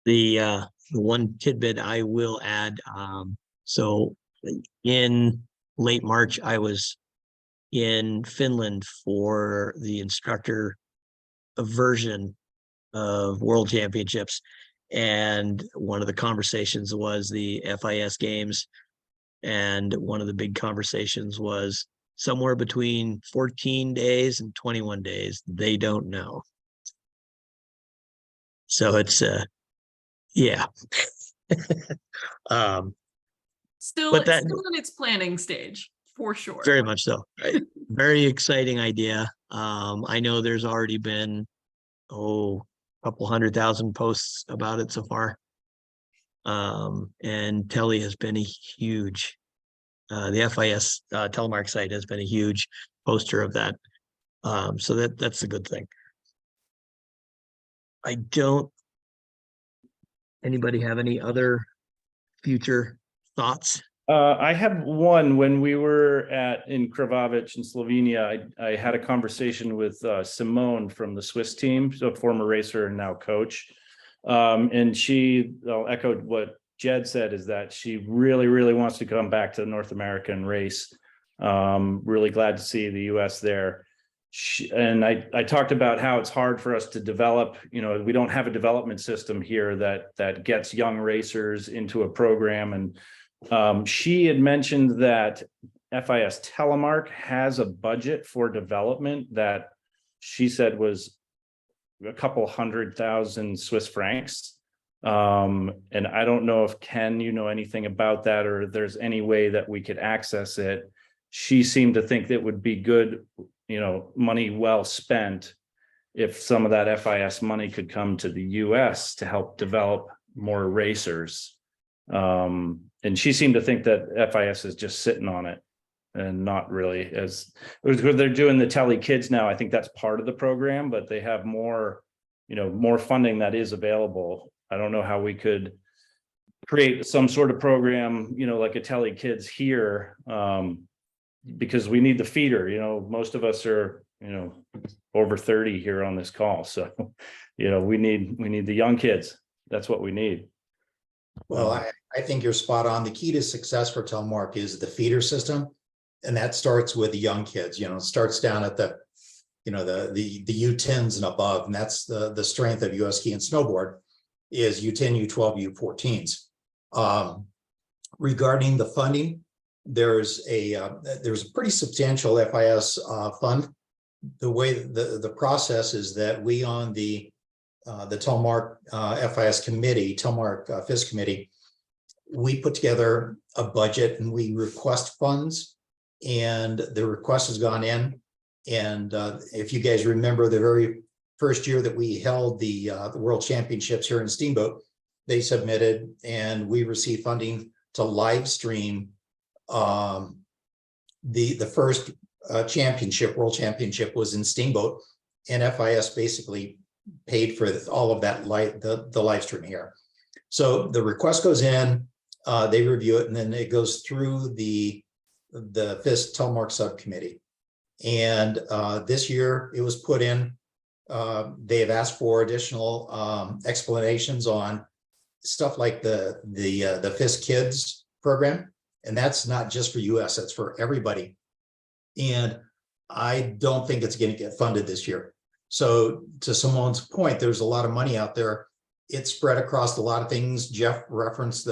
The one tidbit I will add, so in late March, I was in Finland for the instructor version of World Championships. And one of the conversations was the FIS games. And one of the big conversations was somewhere between 14 days and 21 days. They don't know. So it's yeah. Still, but it's still in its planning stage, for sure. Very much so. Right? Very exciting idea. I know there's already been a couple 100,000 posts about it so far. And Telly has been a huge, the FIS telemark site has been a huge poster of that. So that's a good thing. Anybody have any other future thoughts? I have one. When we were in Krvavec in Slovenia, I had a conversation with Simone from the Swiss team, so former racer and now coach. And she echoed what Jed said, is that she really, really wants to come back to North America and race. Really glad to see the US there. And I talked about how it's hard for us to develop, we don't have a development system here that gets young racers into a program. And she had mentioned that FIS Telemark has a budget for development that she said was a couple 100,000 Swiss francs. And I don't know if Ken, you know anything about that, or there's any way that we could access it. She seemed to think that would be good, money well spent if some of that FIS money could come to the US to help develop more racers. And she seemed to think that FIS is just sitting on it and not really, as they're doing the Telly Kids now. I think that's part of the program, but they have more funding that is available. I don't know how we could create some sort of program, like a Telly Kids here, because we need the feeder. Most of us are, over 30 here on this call. So, we need the young kids. That's what we need. Well, I think you're spot on. The key to success for Telemark is the feeder system. And that starts with the young kids, it starts down at the U10s and above. And that's the strength of US ski and snowboard is U10, U12, U14s. Regarding the funding, there's a pretty substantial FIS fund. The way the process is that we on the Telemark FIS committee, Telemark FIS committee, we put together a budget and we request funds and the request has gone in. And if you guys remember the very first year that we held the World Championships here in Steamboat, they submitted and we received funding to live stream the first World Championship was in Steamboat, and FIS basically paid for all of that the live stream here. So the request goes in, they review it, and then it goes through the FIS Telemark subcommittee. And this year it was put in. They have asked for additional explanations on stuff like the FIS Kids program, and that's not just for US, that's for everybody. And I don't think it's going to get funded this year. So to Simone's point, there's a lot of money out there. It's spread across a lot of things. Jeff referenced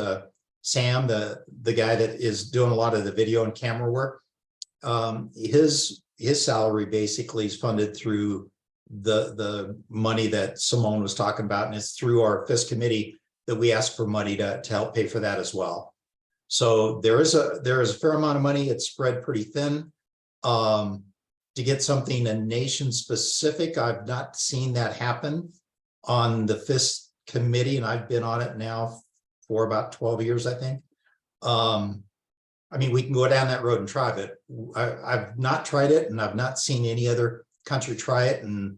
Sam, the guy that is doing a lot of the video and camera work. His salary basically is funded through the money that Simone was talking about, and it's through our FIS committee that we ask for money to help pay for that as well. So there is a fair amount of money. It's spread pretty thin. To get something nation specific, I've not seen that happen on the FIS committee, and I've been on it now for about 12 years, I think. I mean, we can go down that road and try it. I've not tried it, and I've not seen any other country try it, and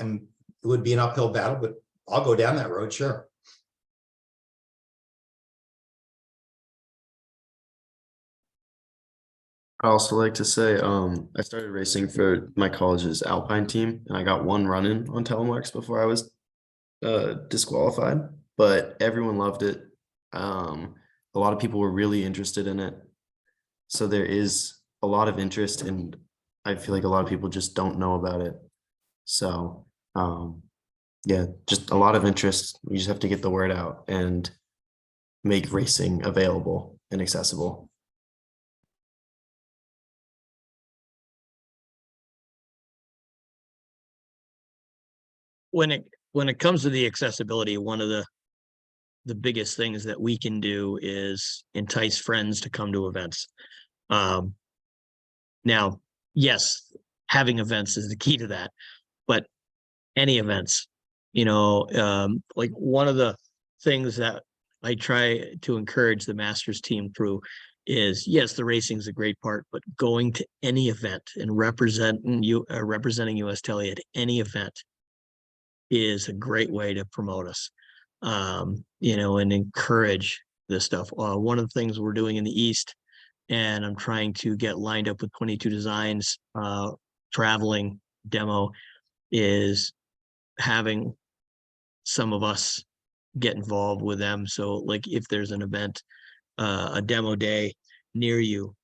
it would be an uphill battle, but I'll go down that road, sure. I also like to say, I started racing for my college's Alpine team, and I got one run-in on telemarks before I was disqualified, but everyone loved it. A lot of people were really interested in it. So there is a lot of interest, and I feel like a lot of people just don't know about it. So yeah, just a lot of interest. You just have to get the word out and make racing available and accessible. When it comes to the accessibility, one of the biggest things that we can do is entice friends to come to events. Now, yes, having events is the key to that, but any events, like one of the things that I try to encourage the Masters team through is, yes, the racing is a great part, but going to any event and representing USTSA at any event is a great way to promote us, and encourage this stuff. One of the things we're doing in the East, and I'm trying to get lined up with 22 Designs traveling demo, is having some of us get involved with them. So like if there's an event, a demo day near you,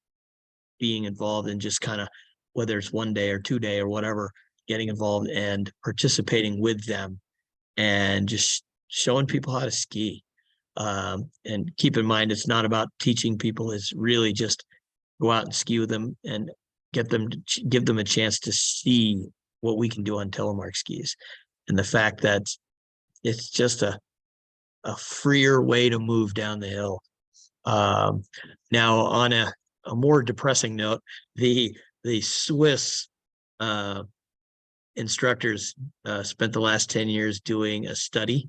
being involved in just kind of, whether it's 1 day or 2 day or whatever, getting involved and participating with them and just showing people how to ski. And keep in mind, it's not about teaching people, it's really just go out and ski with them and give them a chance to see what we can do on telemark skis. And the fact that it's just a freer way to move down the hill. Now on a more depressing note, the Swiss instructors spent the last 10 years doing a study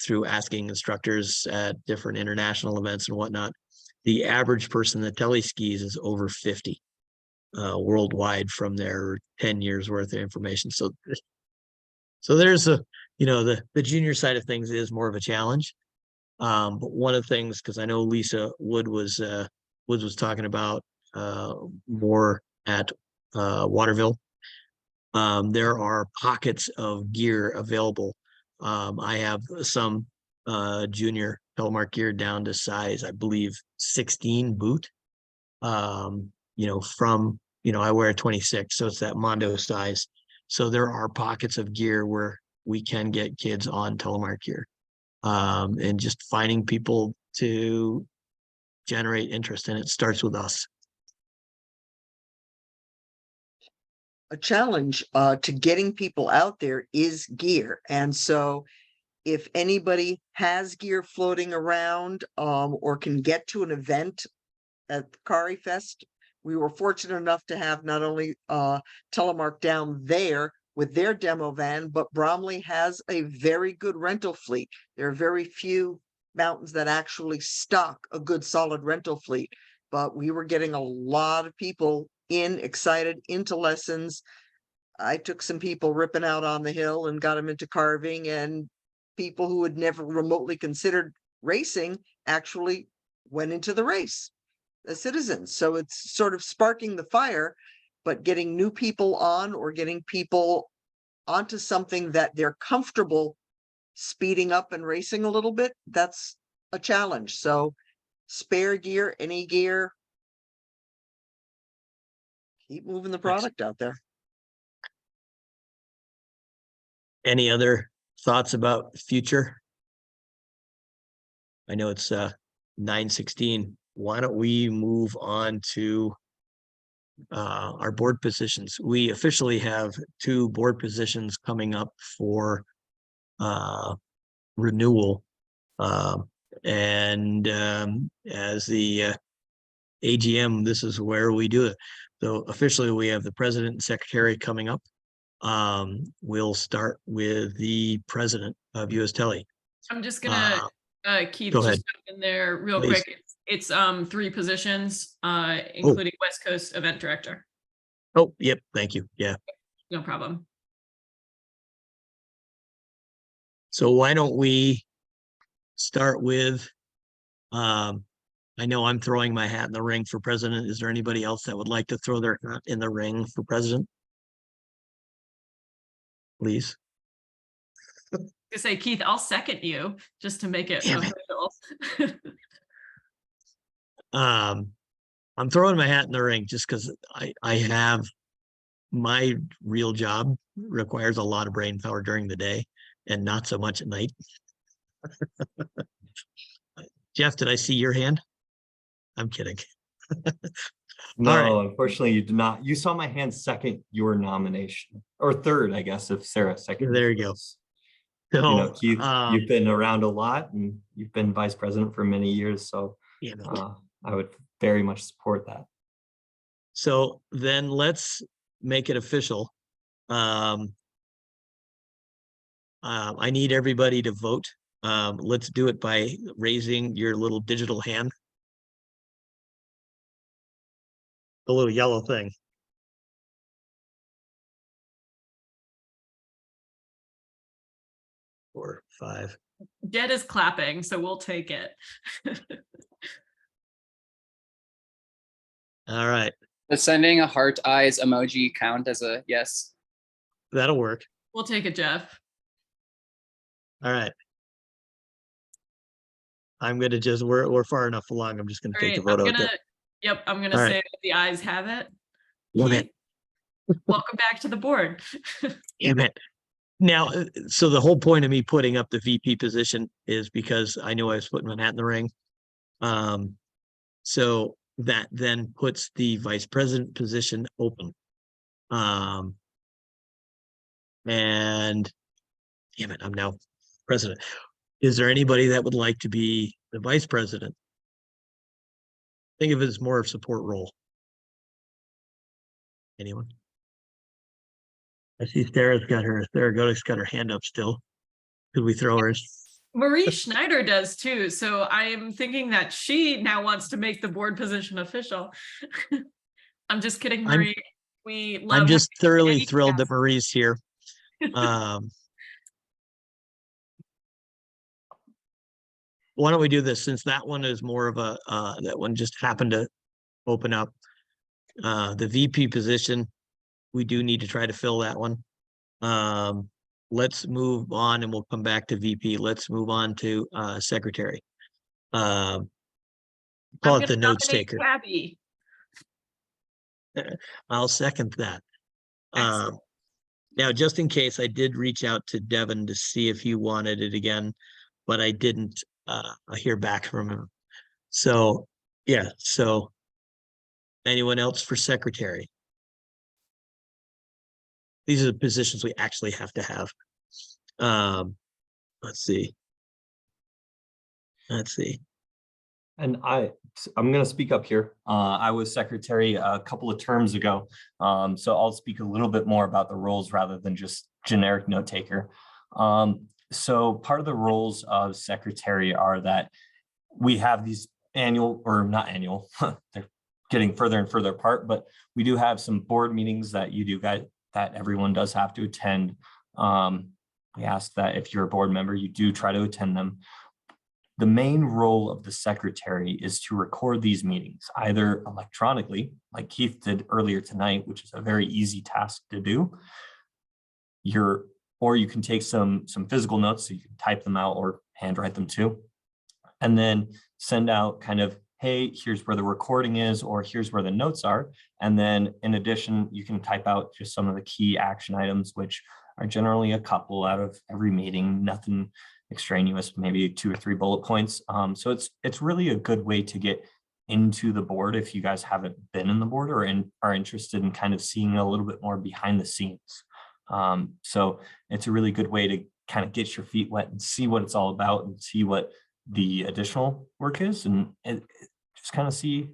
through asking instructors at different international events and whatnot. The average person that teleskis is over 50 worldwide from their 10 years worth of information. So there's the junior side of things is more of a challenge. But one of the things, because I know Lisa Woods was talking about more at Waterville. There are pockets of gear available. I have some junior telemark gear down to size, I believe, 16 boot. I wear a 26, so it's that Mondo size. So there are pockets of gear where we can get kids on telemark gear, and just finding people to generate interest, and it starts with us. A challenge to getting people out there is gear. And so if anybody has gear floating around or can get to an event at Kari Fest We were fortunate enough to have not only Telemark down there with their demo van, but Bromley has a very good rental fleet. There are very few mountains that actually stock a good solid rental fleet. But we were getting a lot of people excited into lessons. I took some people ripping out on the hill and got them into carving, and people who had never remotely considered racing actually went into the race as citizens. So it's sort of sparking the fire, but getting new people on or getting people onto something that they're comfortable speeding up and racing a little bit, that's a challenge. So spare gear, any gear, keep moving the product out there. Any other thoughts about future? I know it's 9:16. Why don't we move on to our board positions? We officially have 2 board positions coming up for renewal. And as the AGM, this is where we do it. So officially, we have the president and secretary coming up. We'll start with the president of US Tele. I'm just gonna, Keith, go just ahead. jump in there real Please. quick. It's 3 positions, including West Coast event director. Oh, yep. Thank you. Yeah. No problem. So why don't we start with, I know I'm throwing my hat in the ring for president. Is there anybody else that would like to throw their hat in the ring for president? Please. To say, Keith, I'll second you just to make it Damn it. official. I'm throwing my hat in the ring just because I have my real job requires a lot of brain power during the day and not so much at night. Jeff, did I see your hand? I'm kidding. No, right. unfortunately, you did not. You saw my hand second your nomination, or third, I guess, if Sarah second. There you go. You know, So, Keith, you've been around a lot and you've been vice president for many years, so yeah. I would very much support that. So then let's make it official. I need everybody to vote. Let's do it by raising your little digital hand. The little yellow thing. Four, five. Jed is clapping, so we'll take it. All right. Does sending a heart eyes emoji count as a yes? That'll work. We'll take it, Jeff. All right. I'm gonna just we're far enough along. I'm just gonna take the vote out there. Yep, I'm gonna All say right. that the ayes have it. Love Keith, it. welcome back to the board. Damn it. Now, so the whole point of me putting up the VP position is because I knew I was putting my hat in the ring. So that then puts the vice president position open. And damn it, I'm now president. Is there anybody that would like to be the vice president? Think of it as more of a support role. Anyone? I see Sarah got her hand up still. Could we throw her? Marie Schneider does too, so I am thinking that she now wants to make the board position official. I'm just kidding, Marie. I'm just thoroughly any thrilled that Marie's here. Why don't we do this, since that one is more of a that one just happened to open up. The VP position, we do need to try to fill that one. Let's move on and we'll come back to VP. Let's move on to secretary. Call it the notes taker. Gabby. I'll second that. Excellent. Now, just in case, I did reach out to Devin to see if he wanted it again, but I didn't hear back from him. So, yeah. So, anyone else for secretary? These are the positions we actually have to have. Let's see. And I'm going to speak up here. I was secretary a couple of terms ago, so I'll speak a little bit more about the roles rather than just generic note taker. So part of the roles of secretary are that we have these annual, or not annual, they're getting further and further apart, but we do have some board meetings that that everyone does have to attend. We ask that if you're a board member, you do try to attend them. The main role of the secretary is to record these meetings, either electronically, like Keith did earlier tonight, which is a very easy task to do. Or you can take some physical notes, so you can type them out or handwrite them too. And then send out kind of, hey, here's where the recording is, or here's where the notes are. And then in addition, you can type out just some of the key action items, which are generally a couple out of every meeting, nothing extraneous, maybe 2 or 3 bullet points. So it's really a good way to get into the board if you guys haven't been in the board or are interested in kind of seeing a little bit more behind the scenes. So it's a really good way to kind of get your feet wet and see what it's all about and see what the additional work is, and just kind of see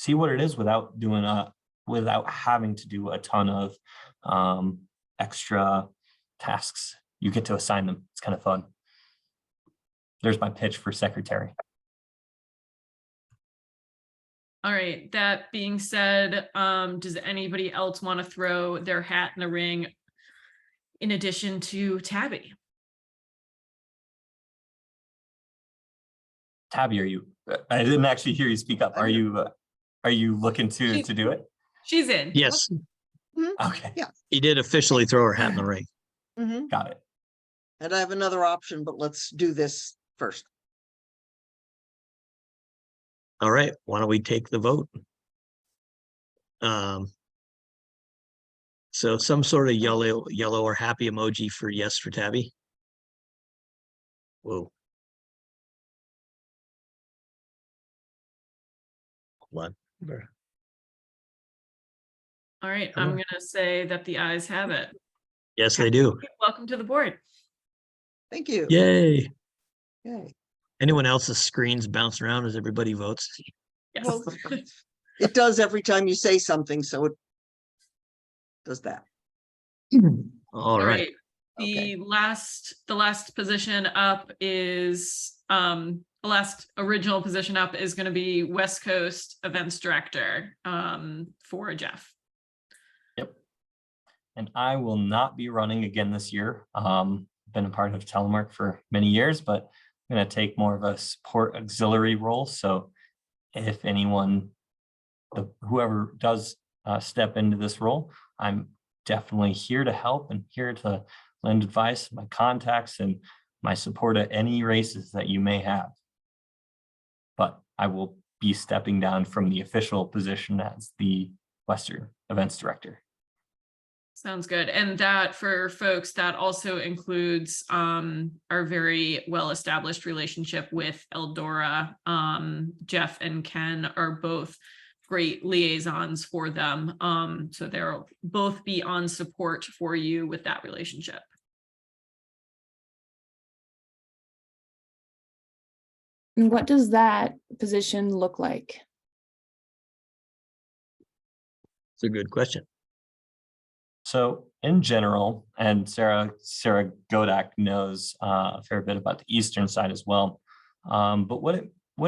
what it is without having to do a ton of extra tasks. You get to assign them. It's kind of fun. There's my pitch for secretary. All right, that being said, does anybody else want to throw their hat in the ring in addition to Tabby? Tabby, I didn't actually hear you speak up. Are you looking to do it? She's in. Yes, Okay. Yeah. he did officially throw her hat in the ring. Mhm. Got it. And I have another option, but let's do this first. All right, why don't we take the vote? So some sort of yellow or happy emoji for yes for Tabby. Whoa. Hold on. All right, Come I'm on. gonna say that the ayes have it. Yes, they do. Welcome to the board. Thank you. Yay. Yay. Anyone else's screens bounce around as everybody votes? Yes. Well, it does every time you say something, so it does that. All right. The last position up is the last original position up is going to be West Coast Events Director for Jeff. Yep. And I will not be running again this year. Been a part of Telemark for many years, but I'm going to take more of a support auxiliary role. So if anyone, whoever does step into this role, I'm definitely here to help and here to lend advice, my contacts, and my support at any races that you may have. But I will be stepping down from the official position as the Western Events Director. Sounds good. And that, for folks, that also includes our very well-established relationship with Eldora. Jeff and Ken are both great liaisons for them. So they'll both be on support for you with that relationship. And what does that position look like? It's a good question. So in general, and Sarah Godak knows a fair bit about the Eastern side as well. But what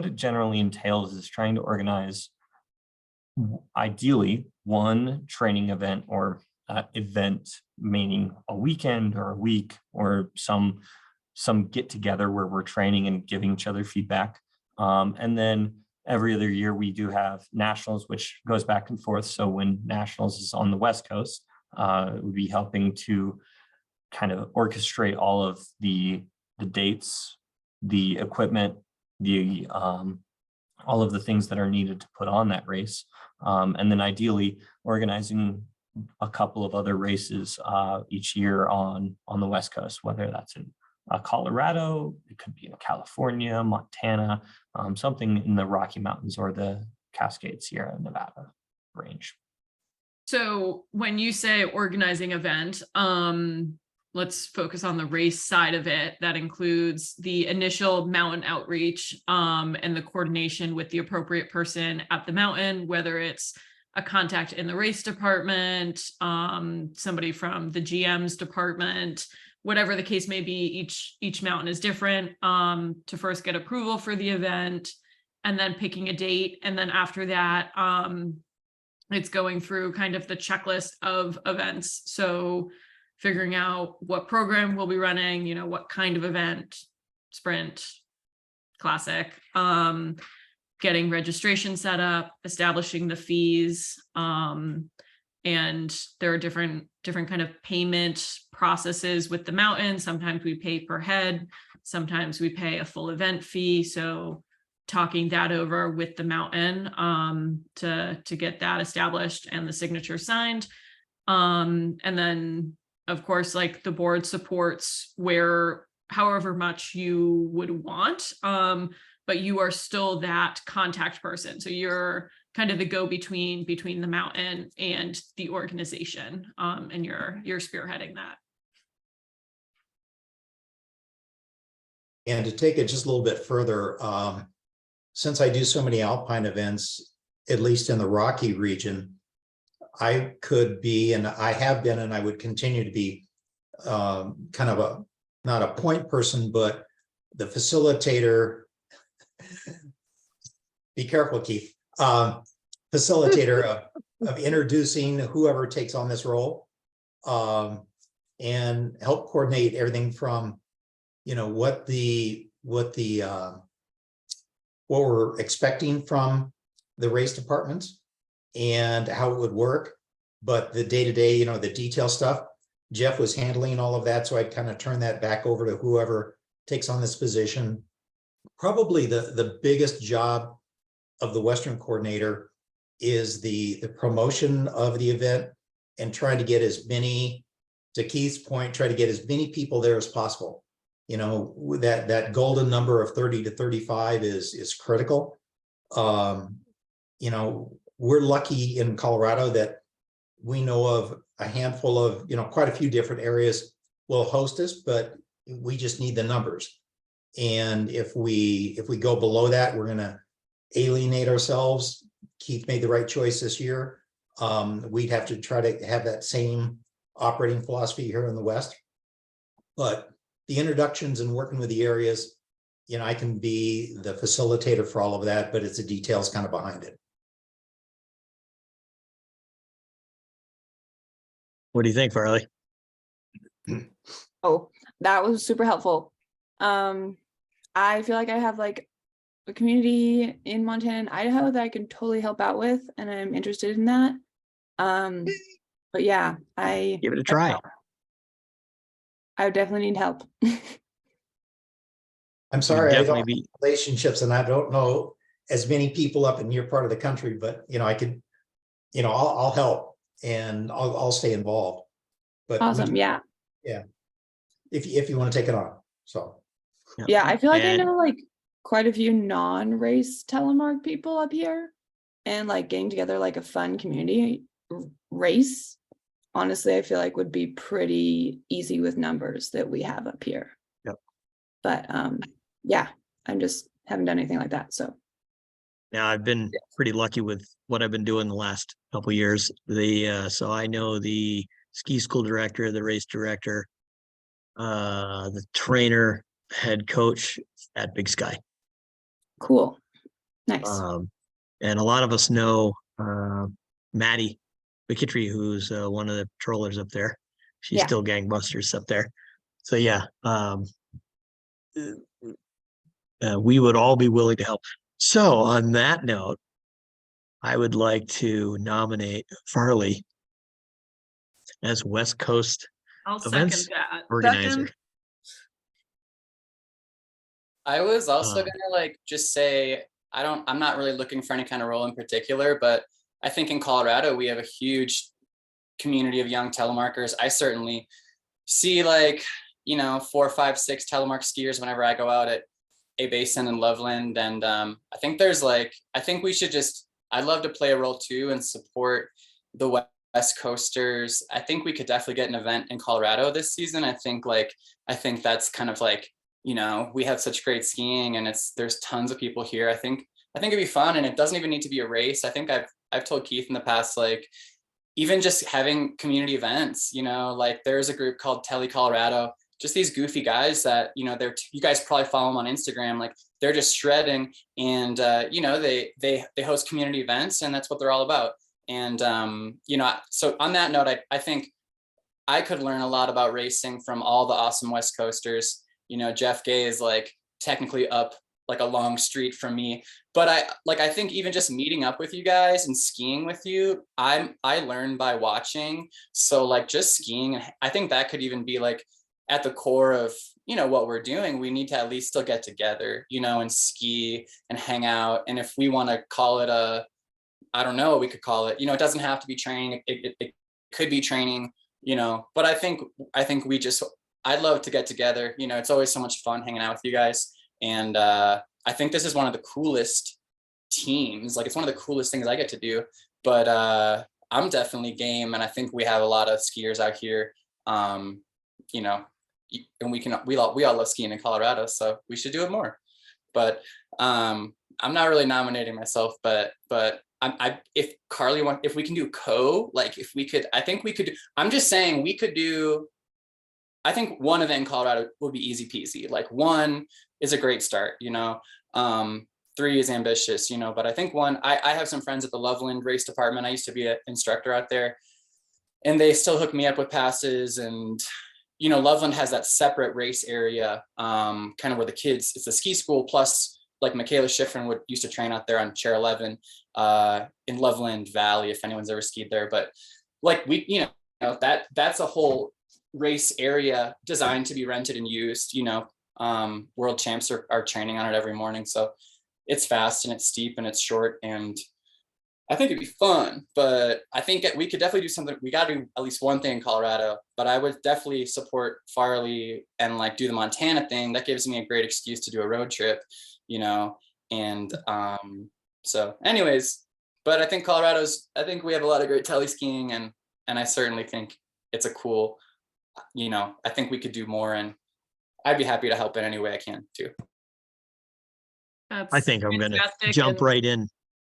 it generally entails is trying to organize, ideally, one training event or event, meaning a weekend or a week or some get together where we're training and giving each other feedback. And then every other year we do have nationals, which goes back and forth. So when nationals is on the West Coast, we'll be helping to kind of orchestrate all of the dates, the equipment, the all of the things that are needed to put on that race. And then ideally organizing a couple of other races each year on the West Coast, whether that's in Colorado, it could be in California, Montana, something in the Rocky Mountains or the Cascade Sierra Nevada range. So when you say organizing event, let's focus on the race side of it. That includes the initial mountain outreach and the coordination with the appropriate person at the mountain, whether it's a contact in the race department, somebody from the GM's department, whatever the case may be. Each mountain is different, to first get approval for the event and then picking a date. And then after that, it's going through kind of the checklist of events. So figuring out what program we'll be running, you know, what kind of event, sprint, classic, getting registration set up, establishing the fees. And there are different kind of payment processes with the mountain. Sometimes we pay per head, sometimes we pay a full event fee. So talking that over with the mountain to get that established and the signature signed. And then of course, like the board supports where however much you would want, but you are still that contact person. So you're kind of the go-between between the mountain and the organization, and you're spearheading that. And to take it just a little bit further, since I do so many alpine events, at least in the Rocky region, I could be, and I have been, and I would continue to be kind of not a point person, but the facilitator. Be careful, Keith. Facilitator of introducing whoever takes on this role, and help coordinate everything from, you know, what we're expecting from the race departments and how it would work, but the day-to-day, you know, the detail stuff, Jeff was handling all of that. So I'd kind of turn that back over to whoever takes on this position. Probably the biggest job of the Western coordinator is the promotion of the event and trying to get as many, to Keith's point, try to get as many people there as possible. You know, that golden number of 30 to 35 is critical. You know, we're lucky in Colorado that we know of a handful of, you know, quite a few different areas will host us, but we just need the numbers. And if we go below that, we're going to alienate ourselves. Keith made the right choice this year. We'd have to try to have that same operating philosophy here in the West. But the introductions and working with the areas, you know, I can be the facilitator for all of that, but it's the details kind of behind it. What do you think, Farley? Oh, that was super helpful. I feel like I have like a community in Montana and Idaho that I can totally help out with, and I'm interested in that. But yeah, Give it a try. I definitely need help. I'm sorry, I definitely don't have relationships and I don't know as many people up in your part of the country, but you know, I could, you know, I'll help and I'll stay involved. But Awesome. Yeah. Yeah. If you want to take it on. So Yeah, I feel like I And- know like quite a few non-race telemark people up here, and like getting together like a fun community race, honestly, I feel like would be pretty easy with numbers that we have up here. Yep. But yeah, I'm just haven't done anything like that. So Now I've been pretty lucky with what I've been doing the last couple of years. So I know the ski school director, the race director, the trainer, head coach at Big Sky. cool. Nice. And a lot of us know Maddie McKitry, who's one of the patrollers up there. She's Yeah. still gangbusters up there. So yeah, we would all be willing to help. So on that note, I would like to nominate Farley as West Coast I'll Events second that. organizer. Second. I was also Uh, gonna like just say, I'm not really looking for any kind of role in particular, but I think in Colorado, we have a huge community of young telemarkers. I certainly see like, 4, 5, 6 telemark skiers whenever I go out at A Basin and Loveland. And I think we should I'd love to play a role too and support the West Coasters, I think we could definitely get an event in Colorado this season. I think that's kind of like, you know, we have such great skiing and there's tons of people here. I think it'd be fun, and it doesn't even need to be a race. I think I've told Keith in the past, like, even just having community events, you know, like there's a group called Telly Colorado, just these goofy guys that, you know, you guys probably follow them on Instagram, like they're just shredding, and you know, they host community events, and that's what they're all about. And you know, so on that note, I think I could learn a lot about racing from all the awesome West Coasters. You know, Jeff Gay is like technically up like a long street from me, but I think even just meeting up with you guys and skiing with you, I learn by watching. So like just skiing, I think that could even be like at the core of, you know, what we're doing. We need to at least still get together, you know, and ski and hang out. And if we want to call it I don't know, we could call it, you know, it doesn't have to be training. It could be training, you know, but I think I'd love to get together. You know, it's always so much fun hanging out with you guys. And I think this is one of the coolest teams. Like, it's one of the coolest things I get to do, but I'm definitely game. And I think we have a lot of skiers out here, you know, and we all love skiing in Colorado, so we should do it more. But I'm not really nominating myself, but if Carly if we can do like if we could, I think we could, I'm just saying we could do, I think one event in Colorado would be easy peasy. Like 1 is a great start, you know, 3 is ambitious, you know, but I think 1, I have some friends at the Loveland race department. I used to be an instructor out there, and they still hook me up with passes. And, you know, Loveland has that separate race area, kind of where the kids, it's a ski school, plus like Michaela Schifrin used to train out there on Chair 11 in Loveland Valley, if anyone's ever skied there. But like you know, that's a whole race area designed to be rented and used, you know. World champs are training on it every morning. So it's fast and it's steep and it's short, and I think it'd be fun. But I think we could definitely do something. We got to do at least one thing in Colorado, but I would definitely support Farley and like do the Montana thing. That gives me a great excuse to do a road trip, you know. And so anyways, but I think I think we have a lot of great tele skiing, and I certainly think it's a cool, you know, I think we could do more, and I'd be happy to help in any way I can too. That's I think I'm going to fantastic, jump and right in.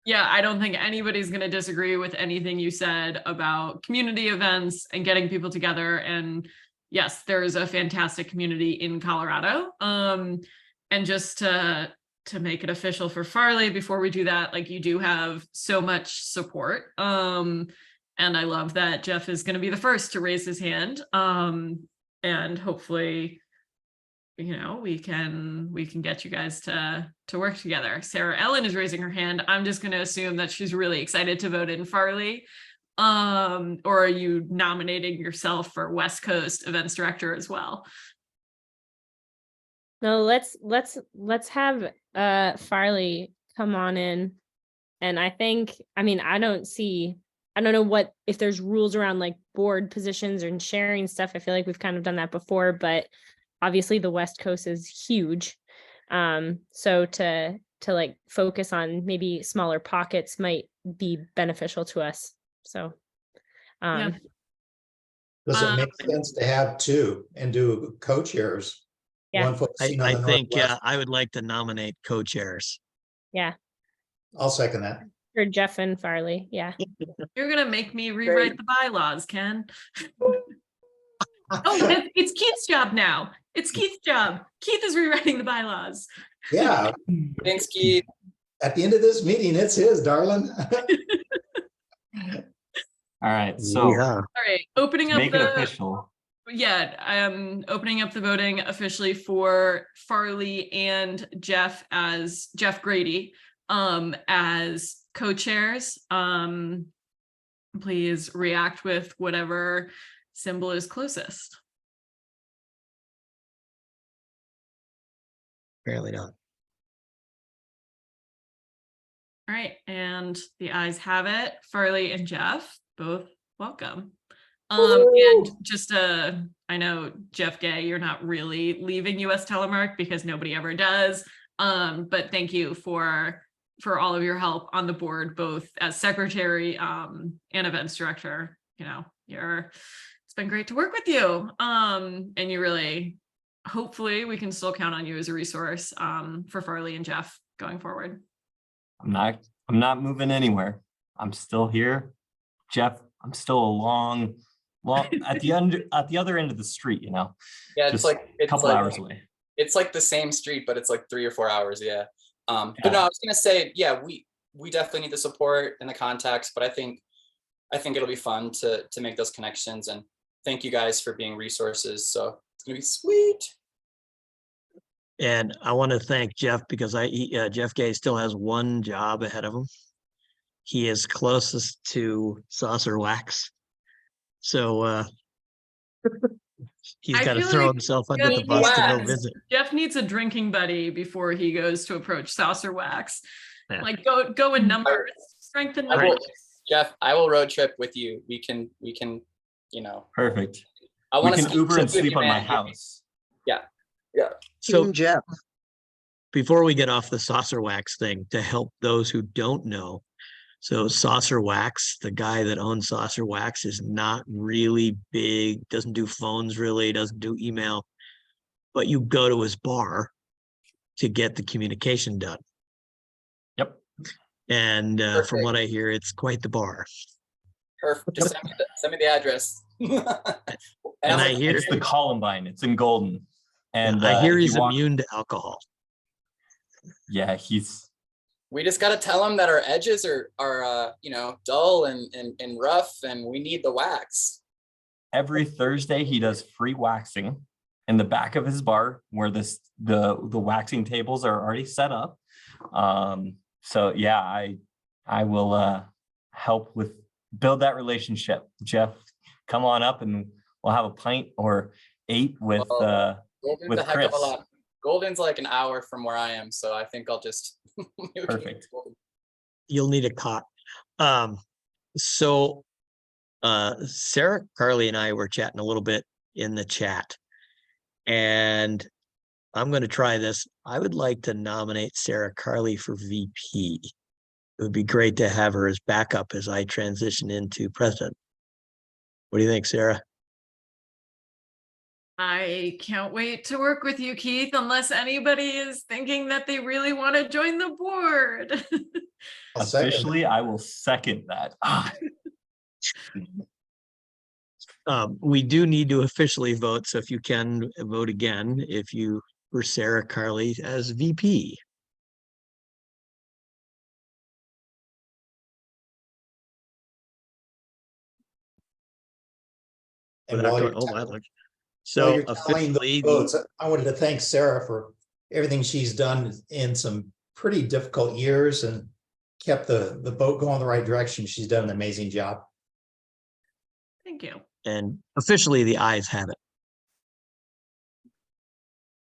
yeah, I don't think anybody's going to disagree with anything you said about community events and getting people together. And yes, there's a fantastic community in Colorado. And just to make it official for Farley, before we do that, like, you do have so much support. And I love that Jeff is going to be the first to raise his hand. And hopefully, you know, we can get you guys to work together. Sarah Ellen is raising her hand. I'm just going to assume that she's really excited to vote in Farley. Or are you nominating yourself for West Coast events director as well? No, let's have Farley come on in. And I don't know what, if there's rules around like board positions and sharing stuff. I feel like we've kind of done that before, but obviously the West Coast is huge. So to like focus on maybe smaller pockets might be beneficial to us. So Yeah. Does it make sense to have 2 and do co-chairs? Yeah. One focusing on I the think Northwest? I would like to nominate co-chairs. Yeah, I'll second that. for Jeff and Farley. Yeah. You're going to make me rewrite the bylaws, Ken. It's Keith's job now. It's Keith's job. Keith is rewriting the bylaws. Yeah, Thanks, Keith. at the end of this meeting, it's his, darling. All right, so Yeah. All right, opening up make it official. Yeah, I'm opening up the voting officially for Farley and Jeff Grady as co-chairs. Please react with whatever symbol is closest. Apparently not. All right, and the ayes have it. Farley and Jeff, both welcome. And just I know, Jeff Gay, you're not really leaving US Telemark because nobody ever does. But thank you for all of your help on the board, both as secretary and events director. it's been great to work with you. And you really, hopefully we can still count on you as a resource for Farley and Jeff going forward. I'm not moving anywhere. I'm still here. Jeff, I'm still a long at the other end of the street, Yeah, just a couple hours away. It's like the same street, but it's like 3 or 4 hours. Yeah. But no, I was gonna say, yeah, we definitely need the support and the contacts, but I think it'll be fun to make those connections, and thank you guys for being resources. So it's gonna be sweet. And I want to thank Jeff because Jeff Gay still has one job ahead of him. He is closest to Saucer Wax. So he's got to feel throw like himself under the bus to go visit. Jeff needs a drinking buddy before he goes to approach Saucer Wax. Yeah. Like go in numbers, strengthen numbers. Jeff, I will road trip with you. We can, Perfect. I want We to can Uber and sleep on my house. Yeah. So Team Jeff. before we get off the Saucer Wax thing, to help those who don't know, so Saucer Wax, the guy that owns Saucer Wax, is not really big, doesn't do phones really, doesn't do email, but you go to his bar to get the communication done. Yep. And from what I hear, it's quite the bar. Perfect. Just send me the address. And I hear It's the Columbine. It's in Golden. And I hear if you he's walk- immune to alcohol. Yeah, We just got to tell him that our edges are dull and rough, and we need the wax. every Thursday he does free waxing in the back of his bar where the waxing tables are already set up. So yeah, I will help with build that relationship. Jeff, come on up and we'll have a pint or 8 with Golden's a heck Chris. of a lot. Golden's like an hour from where I am, so I think I'll just Perfect. You'll need a cot. So Sarah, Carly, and I were chatting a little bit in the chat, and I'm going to try this. I would like to nominate Sarah Carly for VP. It would be great to have her as backup as I transition into president. What do you think, Sarah? I can't wait to work with you, Keith, unless anybody is thinking that they really want to join the board. Officially, I will second that. We do need to officially vote, so if you can vote again, if you for Sarah Carly as VP. And Without while going- you're oh, ta- my look. while So you're tallying the officially, votes, I wanted to thank Sarah for everything she's done in some pretty difficult years and kept the boat going the right direction. She's done an amazing job. Thank you. and officially the ayes have it.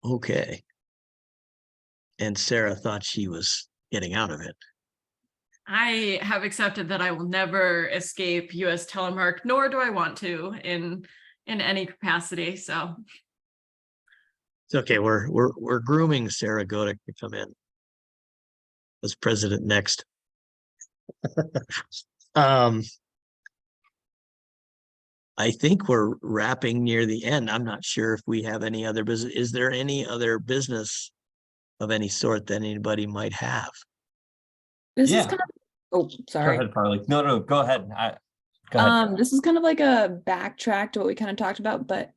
Okay. And Sarah thought she was getting out of it. I have accepted that I will never escape US Telemark, nor do I want to in any capacity. So It's okay. We're grooming Sarah Godek to come in as president next. I think we're wrapping near the end. I'm not sure if we have any other business. Is there any other business of any sort that anybody might have? This is Yeah. kind of, oh, Go sorry. ahead, Carly. No, go ahead. Go ahead. This is kind of like a backtrack to what we kind of talked about, but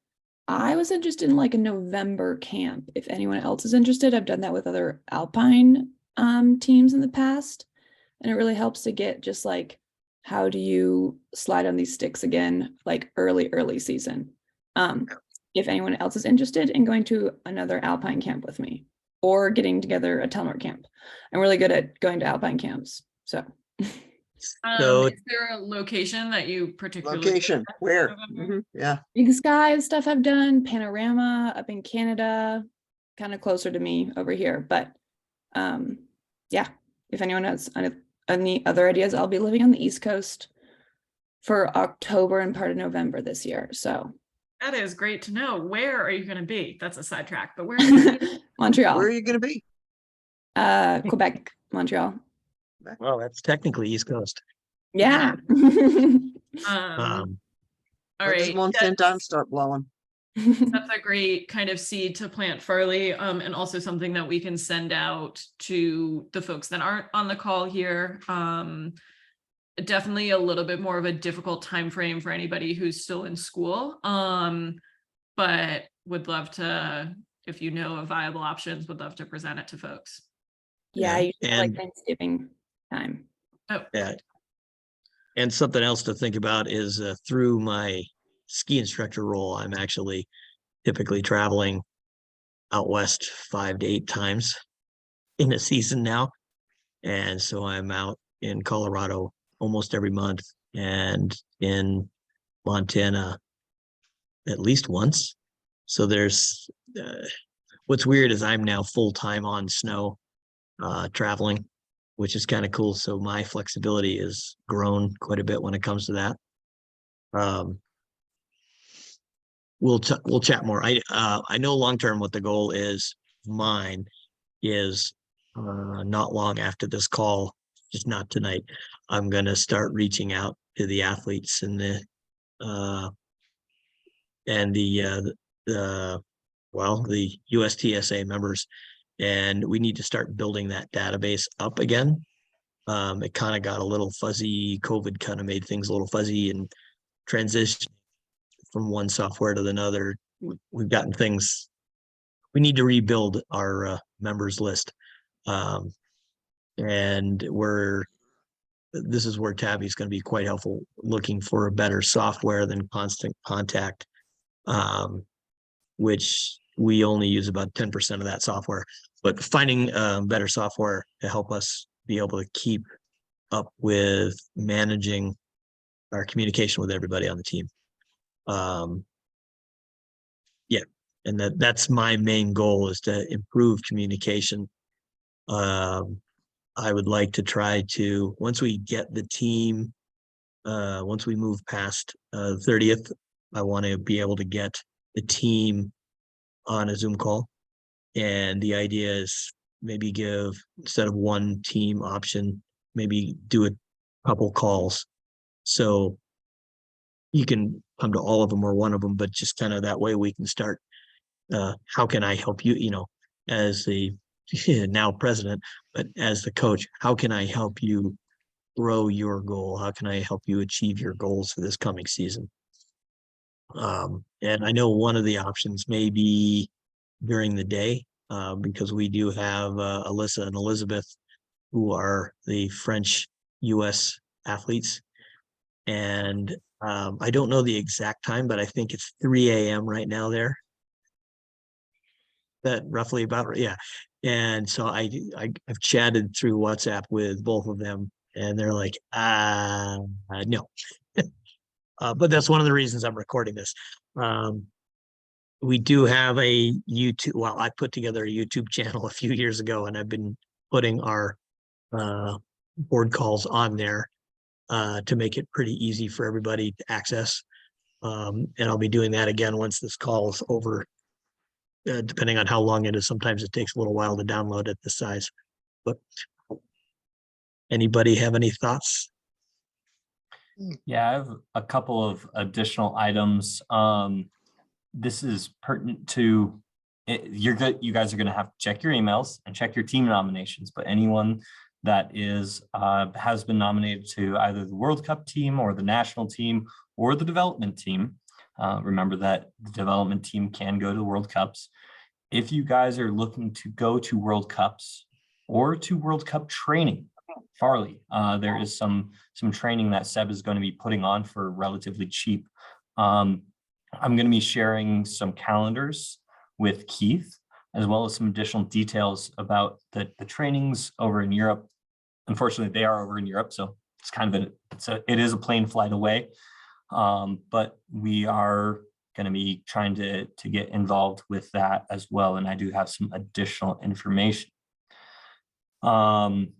I was interested in like a November camp. If anyone else is interested, I've done that with other Alpine teams in the past. And it really helps to get just like, how do you slide on these sticks again, like early season? If anyone else is interested in going to another Alpine camp with me or getting together a Telemark camp. I'm really good at going to Alpine camps. So So- is there a location that you particularly Location, where? November? Yeah. Big Sky stuff I've done, Panorama up in Canada, kind of closer to me over here. But yeah, if anyone has any other ideas, I'll be living on the East Coast for October and part of November this year. So That is great to know. Where are you going to be? That's a sidetrack, but where are you gonna be? Montreal, Where are you gonna be? Quebec, Montreal. Well, that's technically East Coast. Yeah. All When does right. Monsanto start blowing? That's a great kind of seed to plant, Farley, and also something that we can send out to the folks that aren't on the call here. Definitely a little bit more of a difficult time frame for anybody who's still in school. But would love to, if you know of viable options, would love to present it to folks. Yeah, I usually like And Thanksgiving time. Oh, yeah. And something else to think about is through my ski instructor role, I'm actually typically traveling out west 5 to 8 times in a season now. And so I'm out in Colorado almost every month and in Montana at least once. So there's what's weird is I'm now full-time on snow traveling, which is kind of cool. So my flexibility has grown quite a bit when it comes to that. We'll chat more. I know long-term what the goal is. Mine is not long after this call, just not tonight. I'm gonna start reaching out to the athletes and the USTSA members, and we need to start building that database up again. It kind of got a little fuzzy. COVID kind of made things a little fuzzy and transition from one software to another. We've gotten things. We need to rebuild our members list, and this is where Tabby is going to be quite helpful, looking for a better software than Constant Contact, which we only use about 10% of that software. But finding better software to help us be able to keep up with managing our communication with everybody on the team. Yeah, and that's my main goal, is to improve communication. I would like to try to, once we get the team, once we move past 30th, I want to be able to get the team on a Zoom call. And the idea is maybe give, instead of one team option, maybe do a couple calls. So you can come to all of them or one of them, but just kind of that way we can start. How can I help you, as the now president, but as the coach, how can I help you grow your goal? How can I help you achieve your goals for this coming season? And I know one of the options may be during the day, because we do have Alyssa and Elizabeth, who are the French US athletes. And I don't know the exact time, but I think it's 3 a.m. right now there. That roughly about, yeah. And so I've chatted through WhatsApp with both of them, and they're like, no. But that's one of the reasons I'm recording this. We do have a YouTube, well, I put together a YouTube channel a few years ago, and I've been putting our board calls on there to make it pretty easy for everybody to access. And I'll be doing that again once this call is over. Depending on how long it is, sometimes it takes a little while to download at this size. But anybody have any thoughts? Yeah, I have a couple of additional items. This is pertinent to it. You guys are going to have to check your emails and check your team nominations. But anyone that has been nominated to either the World Cup team or the national team or the development team. Remember that the development team can go to World Cups. If you guys are looking to go to World Cups or to World Cup training, Farley, there is some training that Seb is going to be putting on for relatively cheap. I'm going to be sharing some calendars with Keith, as well as some additional details about the trainings over in Europe. Unfortunately, they are over in Europe, so it's kind of it is a plane flight away. But we are going to be trying to get involved with that as well. And I do have some additional information. And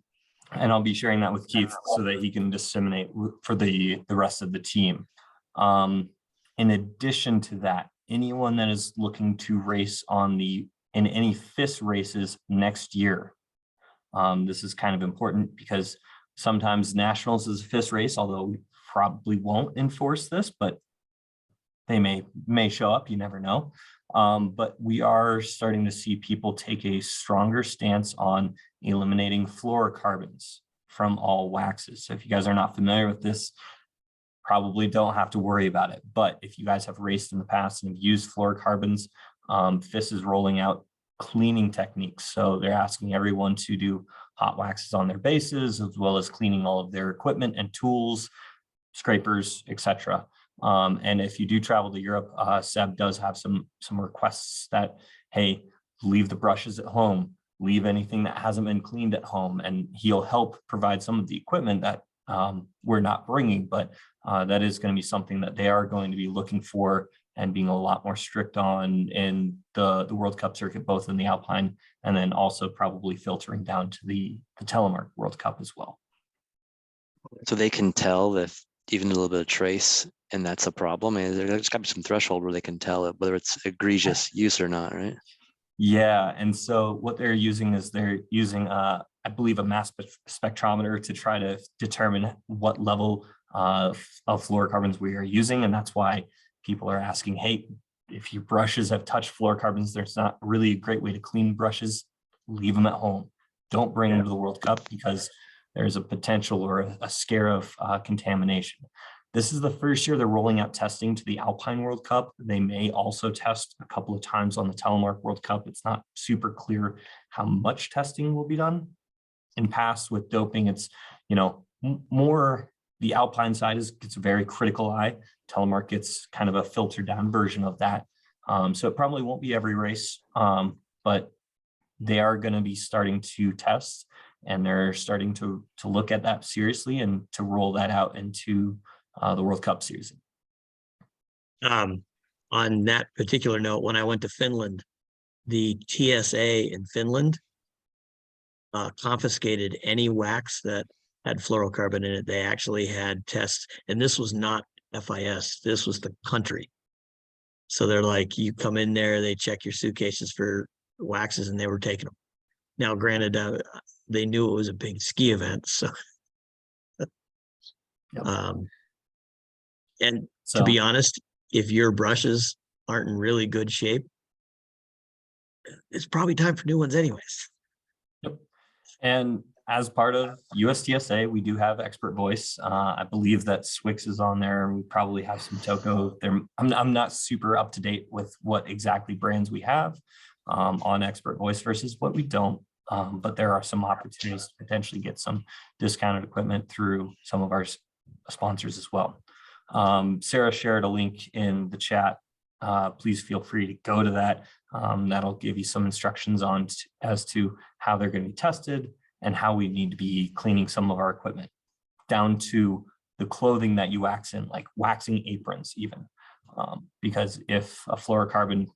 I'll be sharing that with Keith so that he can disseminate for the rest of the team. In addition to that, anyone that is looking to race in any FIS races next year, this is kind of important because sometimes nationals is a FIS race, although we probably won't enforce this, but they may show up, you never know. But we are starting to see people take a stronger stance on eliminating fluorocarbons from all waxes. So if you guys are not familiar with this, probably don't have to worry about it. But if you guys have raced in the past and have used fluorocarbons, FIS is rolling out cleaning techniques. So they're asking everyone to do hot waxes on their bases, as well as cleaning all of their equipment and tools, scrapers, etc. And if you do travel to Europe, Seb does have some requests that, hey, leave the brushes at home, leave anything that hasn't been cleaned at home, and he'll help provide some of the equipment that we're not bringing, but that is going to be something that they are going to be looking for and being a lot more strict on in the World Cup circuit, both in the Alpine and then also probably filtering down to the Telemark World Cup as well. So they can tell if even a little bit of trace, and that's a problem. And there's got to be some threshold where they can tell it, whether it's egregious use or not, right? Yeah, and so what they're using is I believe, a mass spectrometer to try to determine what level of fluorocarbons we are using, and that's why people are asking, hey, if your brushes have touched fluorocarbons, there's not really a great way to clean brushes. Leave them at home. Don't bring them to the World Cup because there's a potential or a scare of contamination. This is the first year they're rolling out testing to the Alpine World Cup. They may also test a couple of times on the Telemark World Cup. It's not super clear how much testing will be done. In past with doping, it's, more the Alpine side gets a very critical eye. Telemark gets kind of a filtered down version of that. So it probably won't be every race, but they are going to be starting to test, and they're starting to look at that seriously and to roll that out into the World Cup series. On that particular note, when I went to Finland, the TSA in Finland confiscated any wax that had fluorocarbon in it. They actually had tests, and this was not FIS, this was the country. So they're like, you come in there, they check your suitcases for waxes, and they were taking them. Now, granted, they knew it was a big ski event, so. And to be honest, if your brushes aren't in really good shape, it's probably time for new ones anyways. Yep. And as part of USTSA, we do have expert voice. I believe that Swix is on there. We probably have some Toco there. I'm not super up to date with what exactly brands we have on expert voice versus what we don't. But there are some opportunities to potentially get some discounted equipment through some of our sponsors as well. Sarah shared a link in the chat. Please feel free to go to that. That'll give you some instructions on as to how they're going to be tested and how we need to be cleaning some of our equipment, down to the clothing that you wax in, like waxing aprons even. Because if a fluorocarbon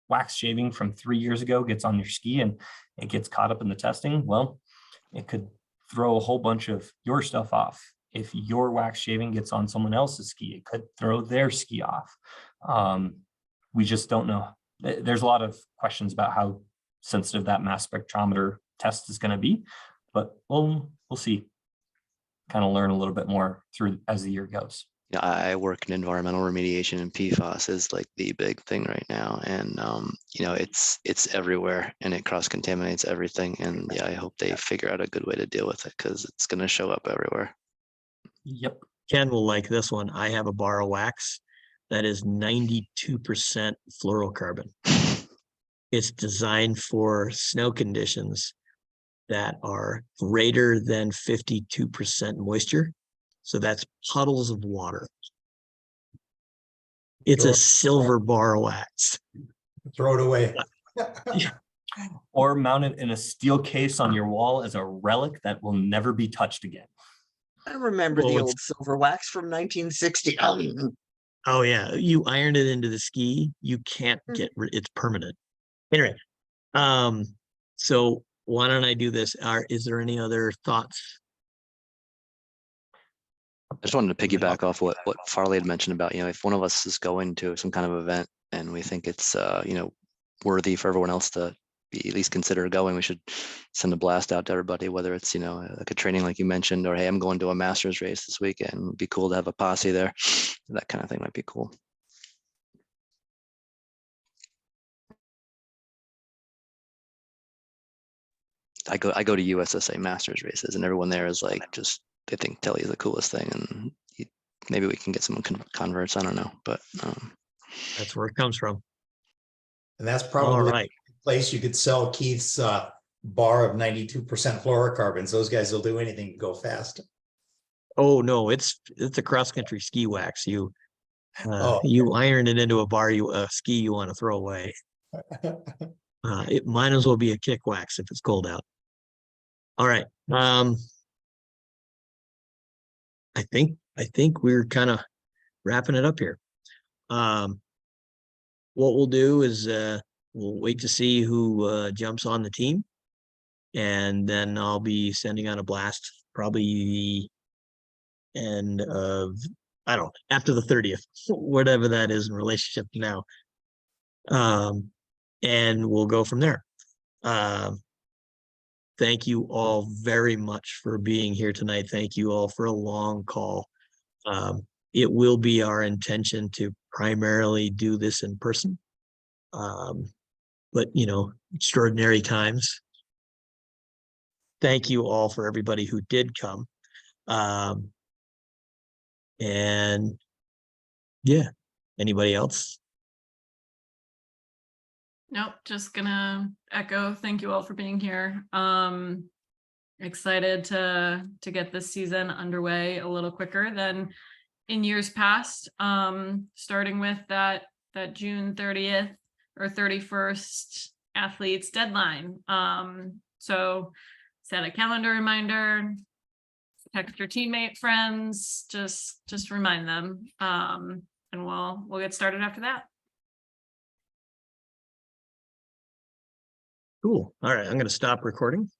wax shaving from 3 years ago gets on your ski and it gets caught up in the testing, well, it could throw a whole bunch of your stuff off. If your wax shaving gets on someone else's ski, it could throw their ski off. We just don't know. There's a lot of questions about how sensitive that mass spectrometer test is going to be, but we'll see. Kind of learn a little bit more through as the year goes. Yeah, I work in environmental remediation, and PFAS is like the big thing right now. And it's everywhere, and it cross contaminates everything. And yeah, I hope they figure out a good way to deal with it, because it's going to show up everywhere. Yep. Ken will like this one. I have a bar of wax that is 92% fluorocarbon. It's designed for snow conditions that are greater than 52% moisture. So that's puddles of water. It's a silver bar of wax. Throw it away. Or mount it in a steel case on your wall as a relic that will never be touched again. I remember the old silver wax from 1960. Oh yeah, you iron it into the ski, you can't get rid, it's permanent. Anyway, so why don't I do this? Is there any other thoughts? I just wanted to piggyback off what Farley had mentioned about, if one of us is going to some kind of event and we think it's worthy for everyone else to be at least consider going, we should send a blast out to everybody, whether it's like a training like you mentioned, or hey, I'm going to a master's race this weekend. It'd be cool to have a posse there. That kind of thing might be cool. I go to USSA Masters races, and everyone there is like just they think telly is the coolest thing, and maybe we can get some converts. I don't know, but That's where it comes from. And that's All probably right. a place you could sell Keith's bar of 92% fluorocarbons. Those guys will do anything to go fast. Oh, no, it's a cross-country ski wax. You Oh. you iron it into a bar, ski you want to throw away. It might as well be a kick wax if it's cold out. All right. I think we're kind of wrapping it up here. What we'll do is we'll wait to see who jumps on the team, and then I'll be sending out a blast probably the end of, I don't know, after the 30th, whatever that is in relationship to now. And we'll go from there. Thank you all very much for being here tonight. Thank you all for a long call. It will be our intention to primarily do this in person. But you know, extraordinary times. Thank you all for everybody who did come. And yeah, anybody else? Nope, just gonna echo, thank you all for being here. Excited to get this season underway a little quicker than in years past. Starting with that June 30th or 31st athletes deadline. So set a calendar reminder, text your teammate friends, just remind them. And we'll get started after that. Cool. All right, I'm going to stop recording.